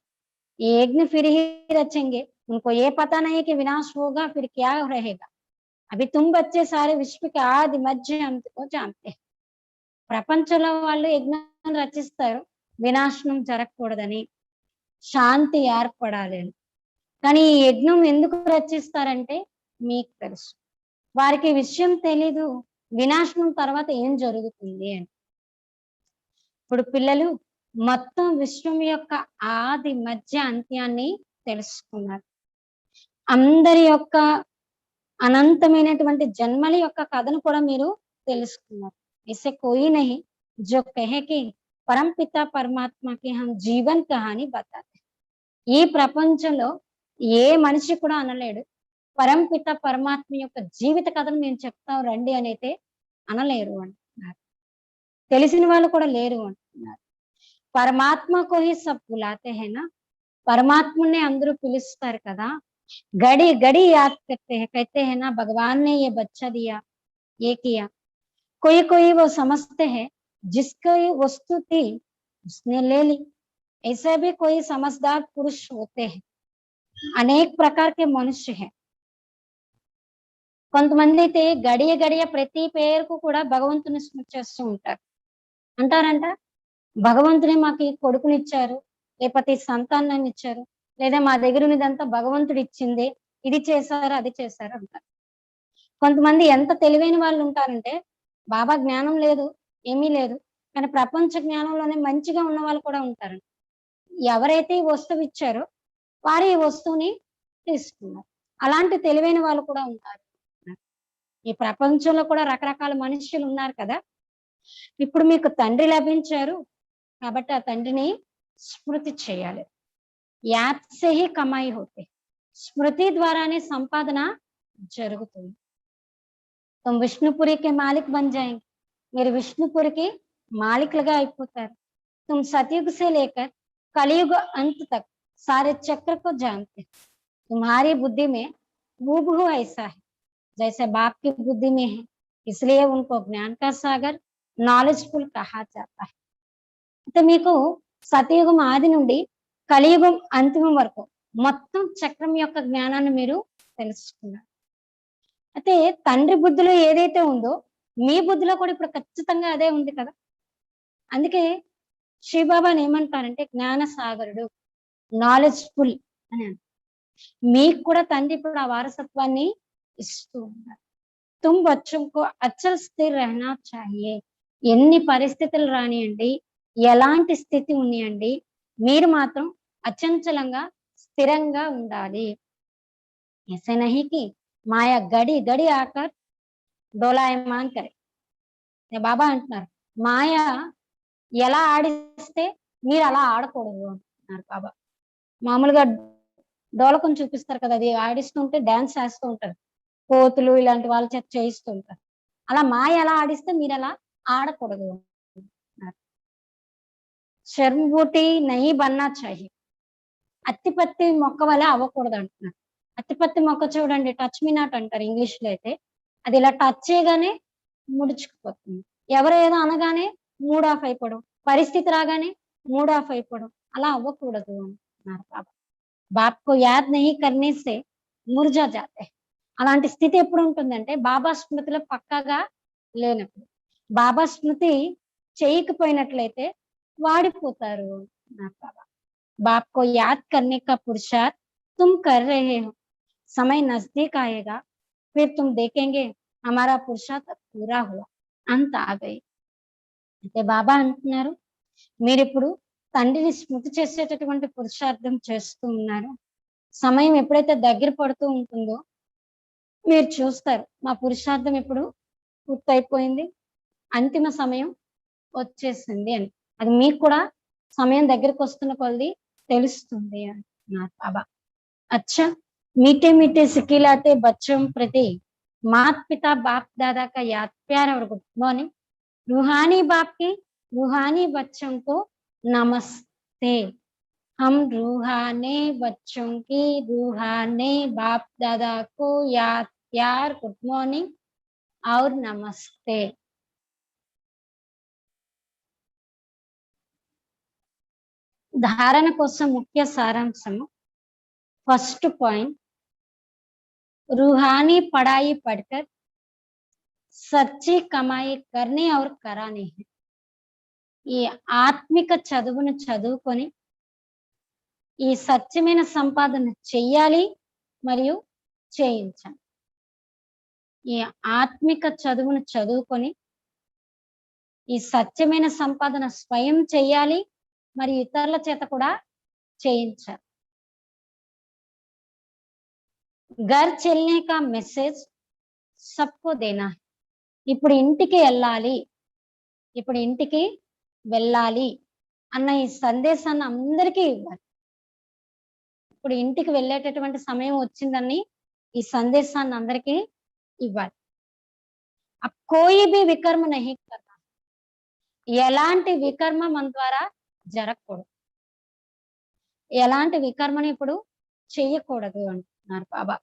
ये यज्ञ फिर ही रचेंगे, उनको ये पता नहीं कि विनाश होगा फिर क्या रहेगा. अभी तुम बच्चे सारे विश्व के आदि मध्य अंत को जानते हैं. ప్రపంచంలో వాళ్ళు యజ్ఞం రచిస్తారు వినాశనం జరగకూడదని, శాంతి ఏర్పడాలి అని. కానీ ఈ యజ్ఞం ఎందుకు రచిస్తారంటే మీకు తెలుసు, వారికి విషయం తెలీదు వినాశనం తర్వాత ఏం జరుగుతుంది అని. ఇప్పుడు పిల్లలు మొత్తం విశ్వం యొక్క ఆది మధ్య అంత్యాన్ని తెలుసుకున్నారు. అందరి యొక్క అనంతమైనటువంటి జన్మల యొక్క కథను కూడా మీరు తెలుసుకున్నారు. ऐसे कोई नहीं जो कहे कि परमपिता परमात्मा की हम जीवन कहानी बताते. ఈ ప్రపంచంలో ఏ మనిషి కూడా అనలేడు. పరంపిత పరమాత్మ యొక్క జీవిత కథను మేము చెప్తాం రండి అనైతే అనలేరు అంటున్నారు. తెలిసిన వాళ్ళు కూడా లేరు అంటున్నారు. పరమాత్మ को ही सब बुलाते हैं ना, పరమాత్ముడిని అందరూ పిలుస్తారు కదా! घड़ी घड़ी याद करते हैं, कहते हैं ना भगवान ने ये बच्चा दिया, ये किया। कोई कोई वो समझते हैं जिसकी वस्तु थी उसने ले ली। ऐसे भी कोई समझदार पुरुष होते हैं। अनेक प्रकार के मनुष्य हैं। కొంతమంది అయితే గడియ గడియ ప్రతి పేరుకు కూడా భగవంతుని స్మృతి చేస్తూ ఉంటారు. అంటారంట భగవంతుడే మాకు ఈ కొడుకునిచ్చారు, లేకపోతే ఈ సంతానాన్ని ఇచ్చారు, లేదా మా దగ్గర ఉన్నదంతా భగవంతుడు ఇచ్చింది, ఇది చేశారు అది చేశారు అంటారు. కొంతమంది ఎంత తెలివైన వాళ్ళు ఉంటారంటే బాబా జ్ఞానం లేదు, ఏమీ లేదు, కానీ ప్రపంచ జ్ఞానంలోనే మంచిగా ఉన్న వాళ్ళు కూడా ఉంటారు. ఎవరైతే ఈ వస్తువు ఇచ్చారో వారు ఈ వస్తువుని తీసుకున్నారు. అలాంటి తెలివైన వాళ్ళు కూడా ఉంటారు. ఈ ప్రపంచంలో కూడా రకరకాల మనుష్యులు ఉన్నారు కదా. ఇప్పుడు మీకు తండ్రి లభించారు కాబట్టి ఆ తండ్రిని స్మృతి చేయాలి. యాద్ సే హీ కమాయి హోతే, స్మృతి ద్వారానే సంపాదన జరుగుతుంది. तुम विष्णुपुरी के मालिक बन जाएंगे, మీరు విష్ణుపురికి మాలికలుగా అయిపోతారు. तुम सतयुग से लेकर कलयुग अंत तक सारे चक्र को जानते, तुम्हारी बुद्धि में हूबहू ऐसा है जैसे बाप की बुद्धि में है, इसलिए उनको ज्ञान का सागर నాలెడ్జ్ఫుల్ కహా జాతా హై. అయితే మీకు సతయుగం ఆది నుండి కలియుగం అంతిమం వరకు మొత్తం చక్రం యొక్క జ్ఞానాన్ని మీరు తెలుసుకున్నారు. అయితే తండ్రి బుద్ధిలో ఏదైతే ఉందో మీ బుద్ధిలో కూడా ఇప్పుడు ఖచ్చితంగా అదే ఉంది కదా. అందుకే శ్రీబాబాని ఏమంటారంటే జ్ఞాన సాగరుడు, నాలెడ్జ్ఫుల్ అని అంటారు. మీకు కూడా తండ్రి ఇప్పుడు ఆ వారసత్వాన్ని ఇస్తూ ఉన్నారు. तुम बच्चों को अचल स्थिर रहना चाहिए. ఎన్ని పరిస్థితులు రానియండి, ఎలాంటి స్థితి ఉన్నాయండి, మీరు మాత్రం అచంచలంగా స్థిరంగా ఉండాలి. ऐसे नहीं कि మాయా గడి గడి ఆకర్ డోలాయమాన్ కరే. బాబా అంటున్నారు మాయ ఎలా ఆడిస్తే మీరు అలా ఆడకూడదు అంటున్నారు బాబా. మామూలుగా డోలకం చూపిస్తారు కదా, అది ఆడిస్తుంటే డాన్స్ చేస్తూ ఉంటారు, కోతులు ఇలాంటి వాళ్ళ చేత చేయిస్తూ ఉంటారు. అలా మాయ ఎలా ఆడిస్తే మీరు అలా ఆడకూడదు. శర్మబూటి నహీ బన్నా చాహి, అత్తిపత్తి మొక్క వల్ల అవ్వకూడదు అంటున్నారు. అత్తిపత్తి మొక్క చూడండి, టచ్ మీ నాట్ అంటారు ఇంగ్లీష్ లో అయితే. అది ఇలా టచ్ చేయగానే ముడుచుకుపోతుంది. ఎవరు ఏదో అనగానే మూడ్ ఆఫ్ అయిపోవడం, పరిస్థితి రాగానే మూడ్ ఆఫ్ అయిపోవడం, అలా అవ్వకూడదు అంటున్నారు బాబా. బాప్ కో యాద్ నహీ కర్నే సే ముర్జా జాతే. అలాంటి స్థితి ఎప్పుడు ఉంటుందంటే బాబా స్మృతిలో పక్కాగా లేనప్పుడు. బాబా స్మృతి చేయకపోయినట్లయితే వాడిపోతారు అన్నారు బాబా. बाप को याद करने का पुरुषार्थ तुम कर रहे हो, समय नजदीक आएगा फिर तुम देखेंगे हमारा पुरुषार्थ पूरा हुआ, అంత ఆగయి. అయితే బాబా అంటున్నారు మీరు ఇప్పుడు తండ్రిని స్మృతి చేసేటటువంటి పురుషార్థం చేస్తూ ఉన్నారు. సమయం ఎప్పుడైతే దగ్గర పడుతూ ఉంటుందో మీరు చూస్తారు మా పురుషార్థం ఇప్పుడు పూర్తయిపోయింది, అంతిమ సమయం వచ్చేసింది అని. అది మీకు కూడా సమయం దగ్గరకు వస్తున్న కొలది తెలుస్తుంది అంటున్నారు బాబా. अच्छा, मीठे मीठे सिखिलाते बच्चों प्रति माता पिता बाप दादा का याद प्यार और गुड मॉर्निंग. रूहानी बाप के रूहानी बच्चों को नमस्ते. हम रूहानी बच्चों की रूहानी बाप दादा को याद प्यार गुड मॉर्निंग और नमस्ते. ధారణ కోసం ముఖ్య సారాంశము. फर्स्ट पॉइंट, रूहानी पढ़ाई पढ़कर सच्ची कमाई करनी और करानी है. ఈ ఆత్మిక చదువును చదువుకొని ఈ సత్యమైన సంపాదన చెయ్యాలి మరియు చేయించాలి. ఈ ఆత్మిక చదువును చదువుకొని ఈ సత్యమైన సంపాదన స్వయం చెయ్యాలి మరియు ఇతరుల చేత కూడా చేయించాలి. घर चलने का मैसेज सबको देना है. ఇప్పుడు ఇంటికి వెళ్ళాలి, ఇప్పుడు ఇంటికి వెళ్ళాలి అన్న ఈ సందేశాన్ని అందరికీ ఇవ్వాలి. ఇప్పుడు ఇంటికి వెళ్ళేటటువంటి సమయం వచ్చిందని ఈ సందేశాన్ని అందరికీ ఇవ్వాలి. కోయి బి వికర్మ నహీ కర్నా, ఎలాంటి వికర్మ మన ద్వారా జరగకూడదు. ఎలాంటి వికర్మని ఇప్పుడు చెయ్యకూడదు అంటున్నారు బాబా.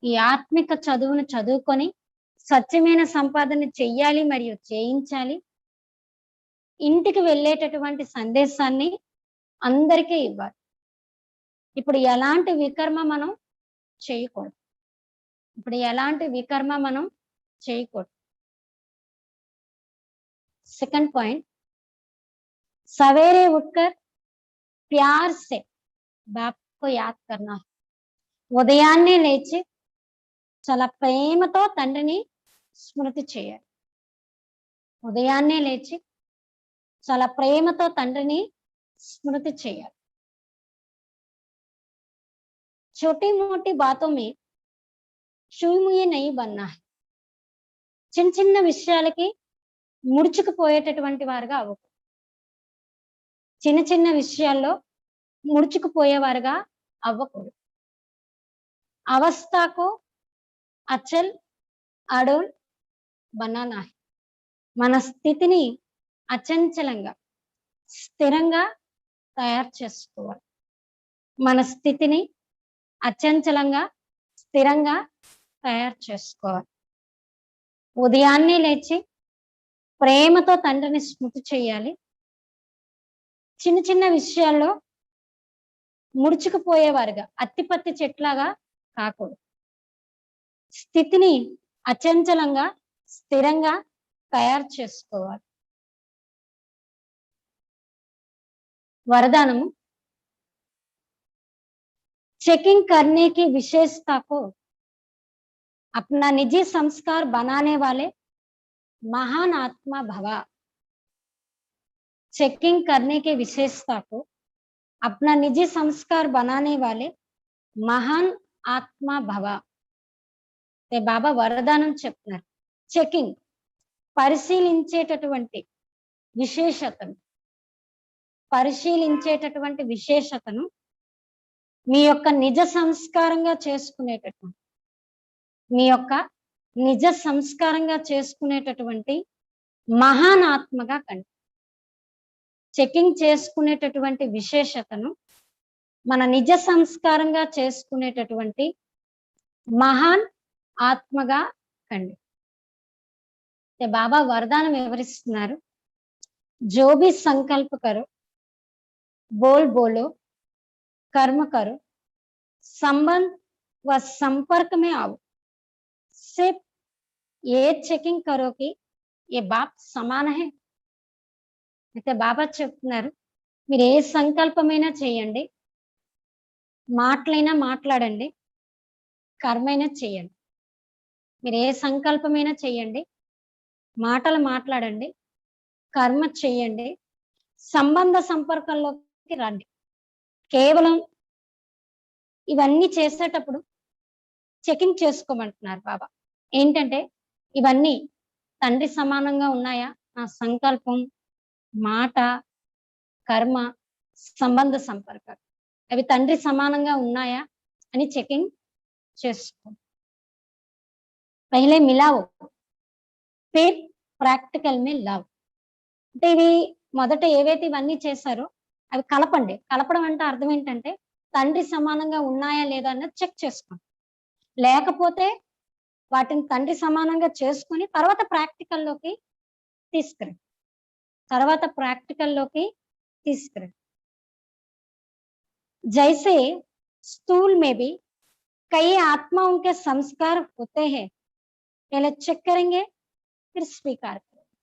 ఈ ఆత్మిక చదువును చదువుకొని స్వచ్ఛమైన సంపాదన చెయ్యాలి మరియు చేయించాలి. ఇంటికి వెళ్ళేటటువంటి సందేశాన్ని అందరికీ ఇవ్వాలి. ఇప్పుడు ఎలాంటి వికర్మ మనం చేయకూడదు. ఇప్పుడు ఎలాంటి వికర్మ మనం చేయకూడదు. సెకండ్ పాయింట్, सवेरे उठकर प्यार से बाप को याद करना. ఉదయాన్నే లేచి చాలా ప్రేమతో తండ్రిని స్మృతి చేయాలి. ఉదయాన్నే లేచి చాలా ప్రేమతో తండ్రిని స్మృతి చేయాలి. छोटी मोटी बातों में షూముయే నహీ బన్నా హై. చిన్న చిన్న విషయాలకి ముడుచుకుపోయేటటువంటి వారుగా అవ్వకూడదు. చిన్న చిన్న విషయాల్లో ముడుచుకుపోయేవారుగా అవ్వకూడదు. అవస్థకు అచల్ అడోల్ బనానా హై. మన స్థితిని అచంచలంగా స్థిరంగా తయారు చేసుకోవాలి. మన స్థితిని అచంచలంగా స్థిరంగా తయారు చేసుకోవాలి. ఉదయాన్నే లేచి ప్రేమతో తండ్రిని స్మృతి చేయాలి. చిన్న చిన్న విషయాల్లో ముడుచుకుపోయేవారుగా అత్తిపత్తి చెట్లాగా కాకూడదు. స్థితిని అచంచలంగా స్థిరంగా తయారు చేసుకోవాలి. वरदानम, चेकिंग करने की विशेषता को अपना निजी संस्कार बनाने वाले महान आत्मा भवा. चेकिंग करने की विशेषता को अपना निजी संस्कार बनाने वाले महान आत्मा भवा. బాబా వరదానం చెప్తున్నారు. చెకింగ్ పరిశీలించేటటువంటి విశేషతను మీ యొక్క నిజ సంస్కారంగా చేసుకునేటటువంటి మహాన్ ఆత్మగా కండి. చెకింగ్ చేసుకునేటటువంటి విశేషతను మన నిజ సంస్కారంగా చేసుకునేటటువంటి మహాన్ ఆత్మగా కండి. బాబా వరదానం వివరిస్తున్నారు. जो भी संकल्प करो, बोल बोलो, कर्म करो, संबंध व संपर्क में आओ, सिर्फ ये चेकिंग करो कि ये बाप समान है. అయితే బాబా చెప్తున్నారు, మీరు ఏ సంకల్పమైనా చేయండి, మాటలైనా మాట్లాడండి, కర్మైనా చేయండి. మీరు ఏ సంకల్పమైనా చేయండి, మాటలు మాట్లాడండి, కర్మ చేయండి, సంబంధ సంపర్కంలోకి రండి. కేవలం ఇవన్నీ చేసేటప్పుడు చెకింగ్ చేసుకోమంటున్నారు బాబా. ఏంటంటే ఇవన్నీ తండ్రి సమానంగా ఉన్నాయా, నా సంకల్పం, మాట, కర్మ, సంబంధ సంపర్కాలు అవి తండ్రి సమానంగా ఉన్నాయా అని చెకింగ్ చేసుకో. పహలే మిలావో ఫిర్ ప్రాక్టికల్ మే లావ్. అంటే ఇవి మొదట ఏవైతే ఇవన్నీ చేశారో అవి కలపండి. కలపడం అంటే అర్థం ఏంటంటే తండ్రి సమానంగా ఉన్నాయా లేదా అన్నది చెక్ చేసుకోండి. లేకపోతే వాటిని తండ్రి సమానంగా చేసుకుని తర్వాత ప్రాక్టికల్లోకి తీసుకురండి. जैसे स्थूल में भी कई आत्माओं के संस्कार होते हैं, पहले चेक करेंगे फिर स्वीकार करेंगे.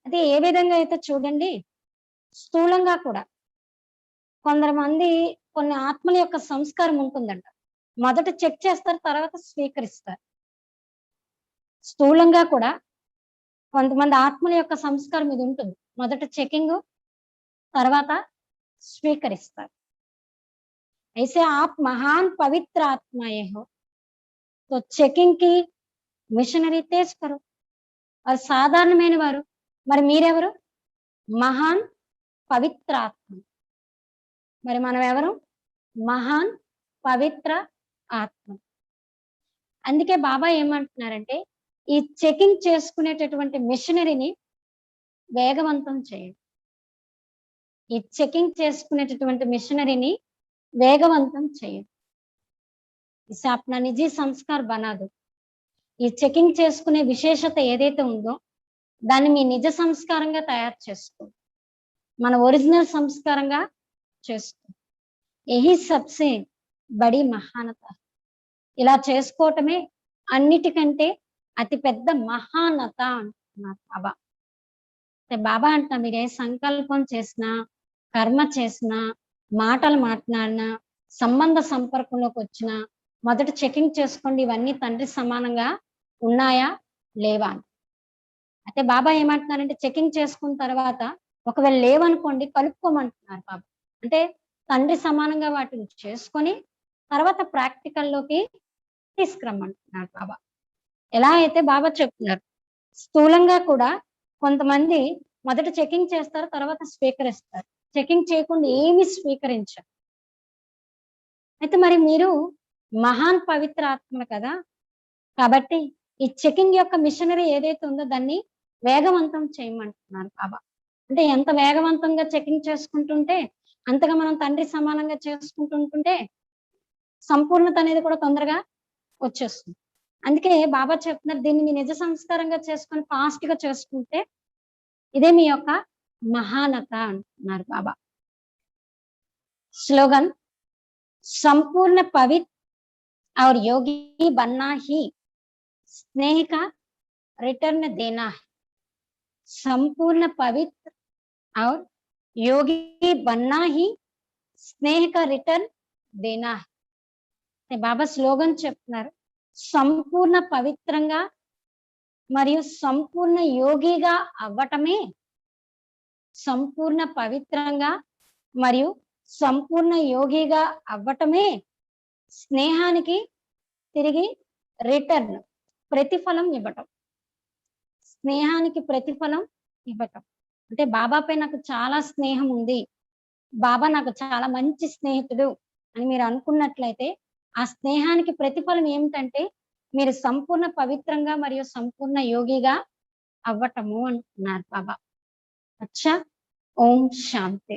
అదే ఏ విధంగా అయితే చూడండి, స్థూలంగా కూడా కొన్ని ఆత్మల యొక్క సంస్కారం ఉంటుందంట. మొదట చెక్ చేస్తారు, తర్వాత స్వీకరిస్తారు. స్థూలంగా కూడా కొంతమంది ఆత్మల యొక్క సంస్కారం ఇది ఉంటుంది. మొదట చెకింగ్, తర్వాత స్వీకరిస్తారు. ऐसे आप महान पवित्र आत्माएं हो तो चेकिंग की मिशनरी तेज करो. और సాధారణమైన వారు, మరి మీరెవరు? మహాన్ పవిత్ర ఆత్మ. మరి మనం ఎవరు? మహాన్ పవిత్ర ఆత్మ. అందుకే బాబా ఏమంటున్నారంటే ఈ చెకింగ్ చేసుకునేటటువంటి మిషనరీని వేగవంతం చేయండి. ఈ చెకింగ్ చేసుకునేటటువంటి మిషనరీని వేగవంతం చేయండి. इसे अपना निजी संस्कार बना दो. ఈ చెకింగ్ చేసుకునే విశేషత ఏదైతే ఉందో దాన్ని మీ నిజ సంస్కారంగా తయారు చేసుకో. మన ఒరిజినల్ సంస్కారంగా చేసుకో. యహీ సబ్సే బడి మహానత. ఇలా చేసుకోవటమే అన్నిటికంటే అతి పెద్ద మహానత అంటున్నారు బాబా. బాబా అంటున్నా మీరు ఏ సంకల్పం చేసినా, కర్మ చేసినా, మాటలు మాట్లాడినా, సంబంధ సంపర్కంలోకి వచ్చినా మొదట చెకింగ్ చేసుకోండి ఇవన్నీ తండ్రి సమానంగా ఉన్నాయా లేవా అని. అయితే బాబా ఏమంటున్నారంటే చెకింగ్ చేసుకున్న తర్వాత ఒకవేళ లేవనుకోండి కలుపుకోమంటున్నారు బాబా. అంటే తండ్రి సమానంగా వాటిని చేసుకొని తర్వాత ప్రాక్టికల్లోకి తీసుకురమ్మంటున్నారు బాబా. ఎలా అయితే బాబా చెప్తున్నారు స్థూలంగా కూడా కొంతమంది మొదట చెకింగ్ చేస్తారు, తర్వాత స్వీకరిస్తారు. చెకింగ్ చేయకుండా ఏమి స్వీకరించారు. అయితే మరి మీరు మహాన్ పవిత్ర ఆత్మలు కదా, కాబట్టి ఈ చెకింగ్ యొక్క మిషనరీ ఏదైతే ఉందో దాన్ని వేగవంతం చేయమంటున్నారు బాబా. అంటే ఎంత వేగవంతంగా చెకింగ్ చేసుకుంటుంటే అంతగా మనం తండ్రి సమానంగా చేసుకుంటుంటే సంపూర్ణత అనేది కూడా తొందరగా వచ్చేస్తుంది. అందుకే బాబా చెప్తున్నారు దీన్ని మీ నిజ సంస్కారంగా చేసుకొని ఫాస్ట్ గా చేసుకుంటే ఇదే మీ యొక్క మహానత అంటున్నారు బాబా. స్లోగన్ संपूर्ण पवित्र और योगी बनना ही स्नेह का रिटर्न देना है. संपूर्ण पवित्र और योगी बनना ही स्नेह का रिटर्न देना है. బాబా స్లోగన్ చెప్తున్నారు సంపూర్ణ పవిత్రంగా మరియు సంపూర్ణ యోగిగా అవ్వటమే, సంపూర్ణ పవిత్రంగా మరియు సంపూర్ణ యోగిగా అవ్వటమే స్నేహానికి తిరిగి రిటర్న్ ప్రతిఫలం ఇవ్వటం. స్నేహానికి ప్రతిఫలం ఇవ్వటం అంటే బాబాపై నాకు చాలా స్నేహం ఉంది, బాబా నాకు చాలా మంచి స్నేహితుడు అని మీరు అనుకున్నట్లయితే ఆ స్నేహానికి ప్రతిఫలం ఏమిటంటే మీరు సంపూర్ణ పవిత్రంగా మరియు సంపూర్ణ యోగిగా అవ్వటము అంటున్నారు బాబా. అచ్చా, ఓం శాంతి.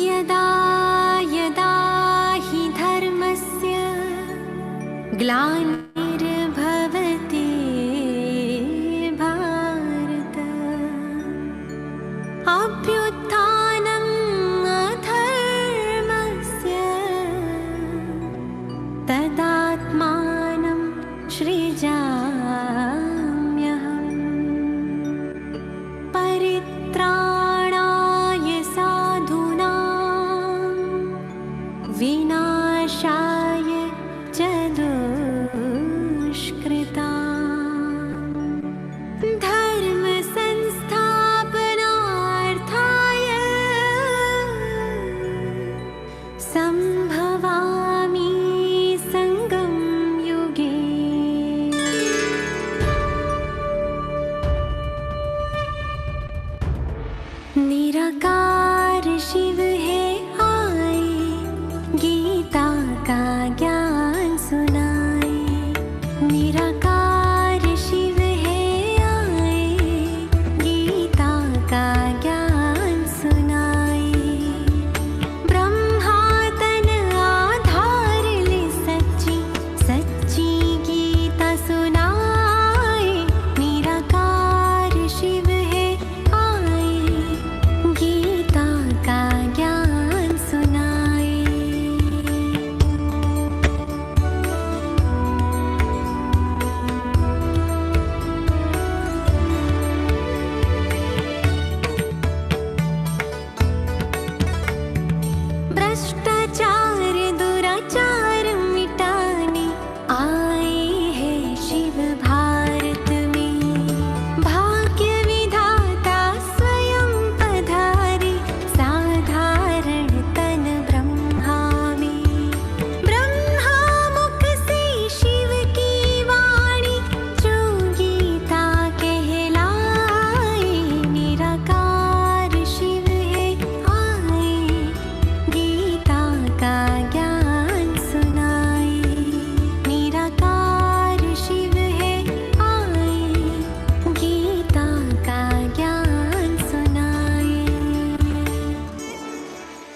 यदा यदा हि धर्मस्य ग्लानिर्भवति भारत अभ्युत्थानम् अधर्मस्य तदात्मानं सृजाम्यहम्. परित्राणाय साधूनां विनाशाय च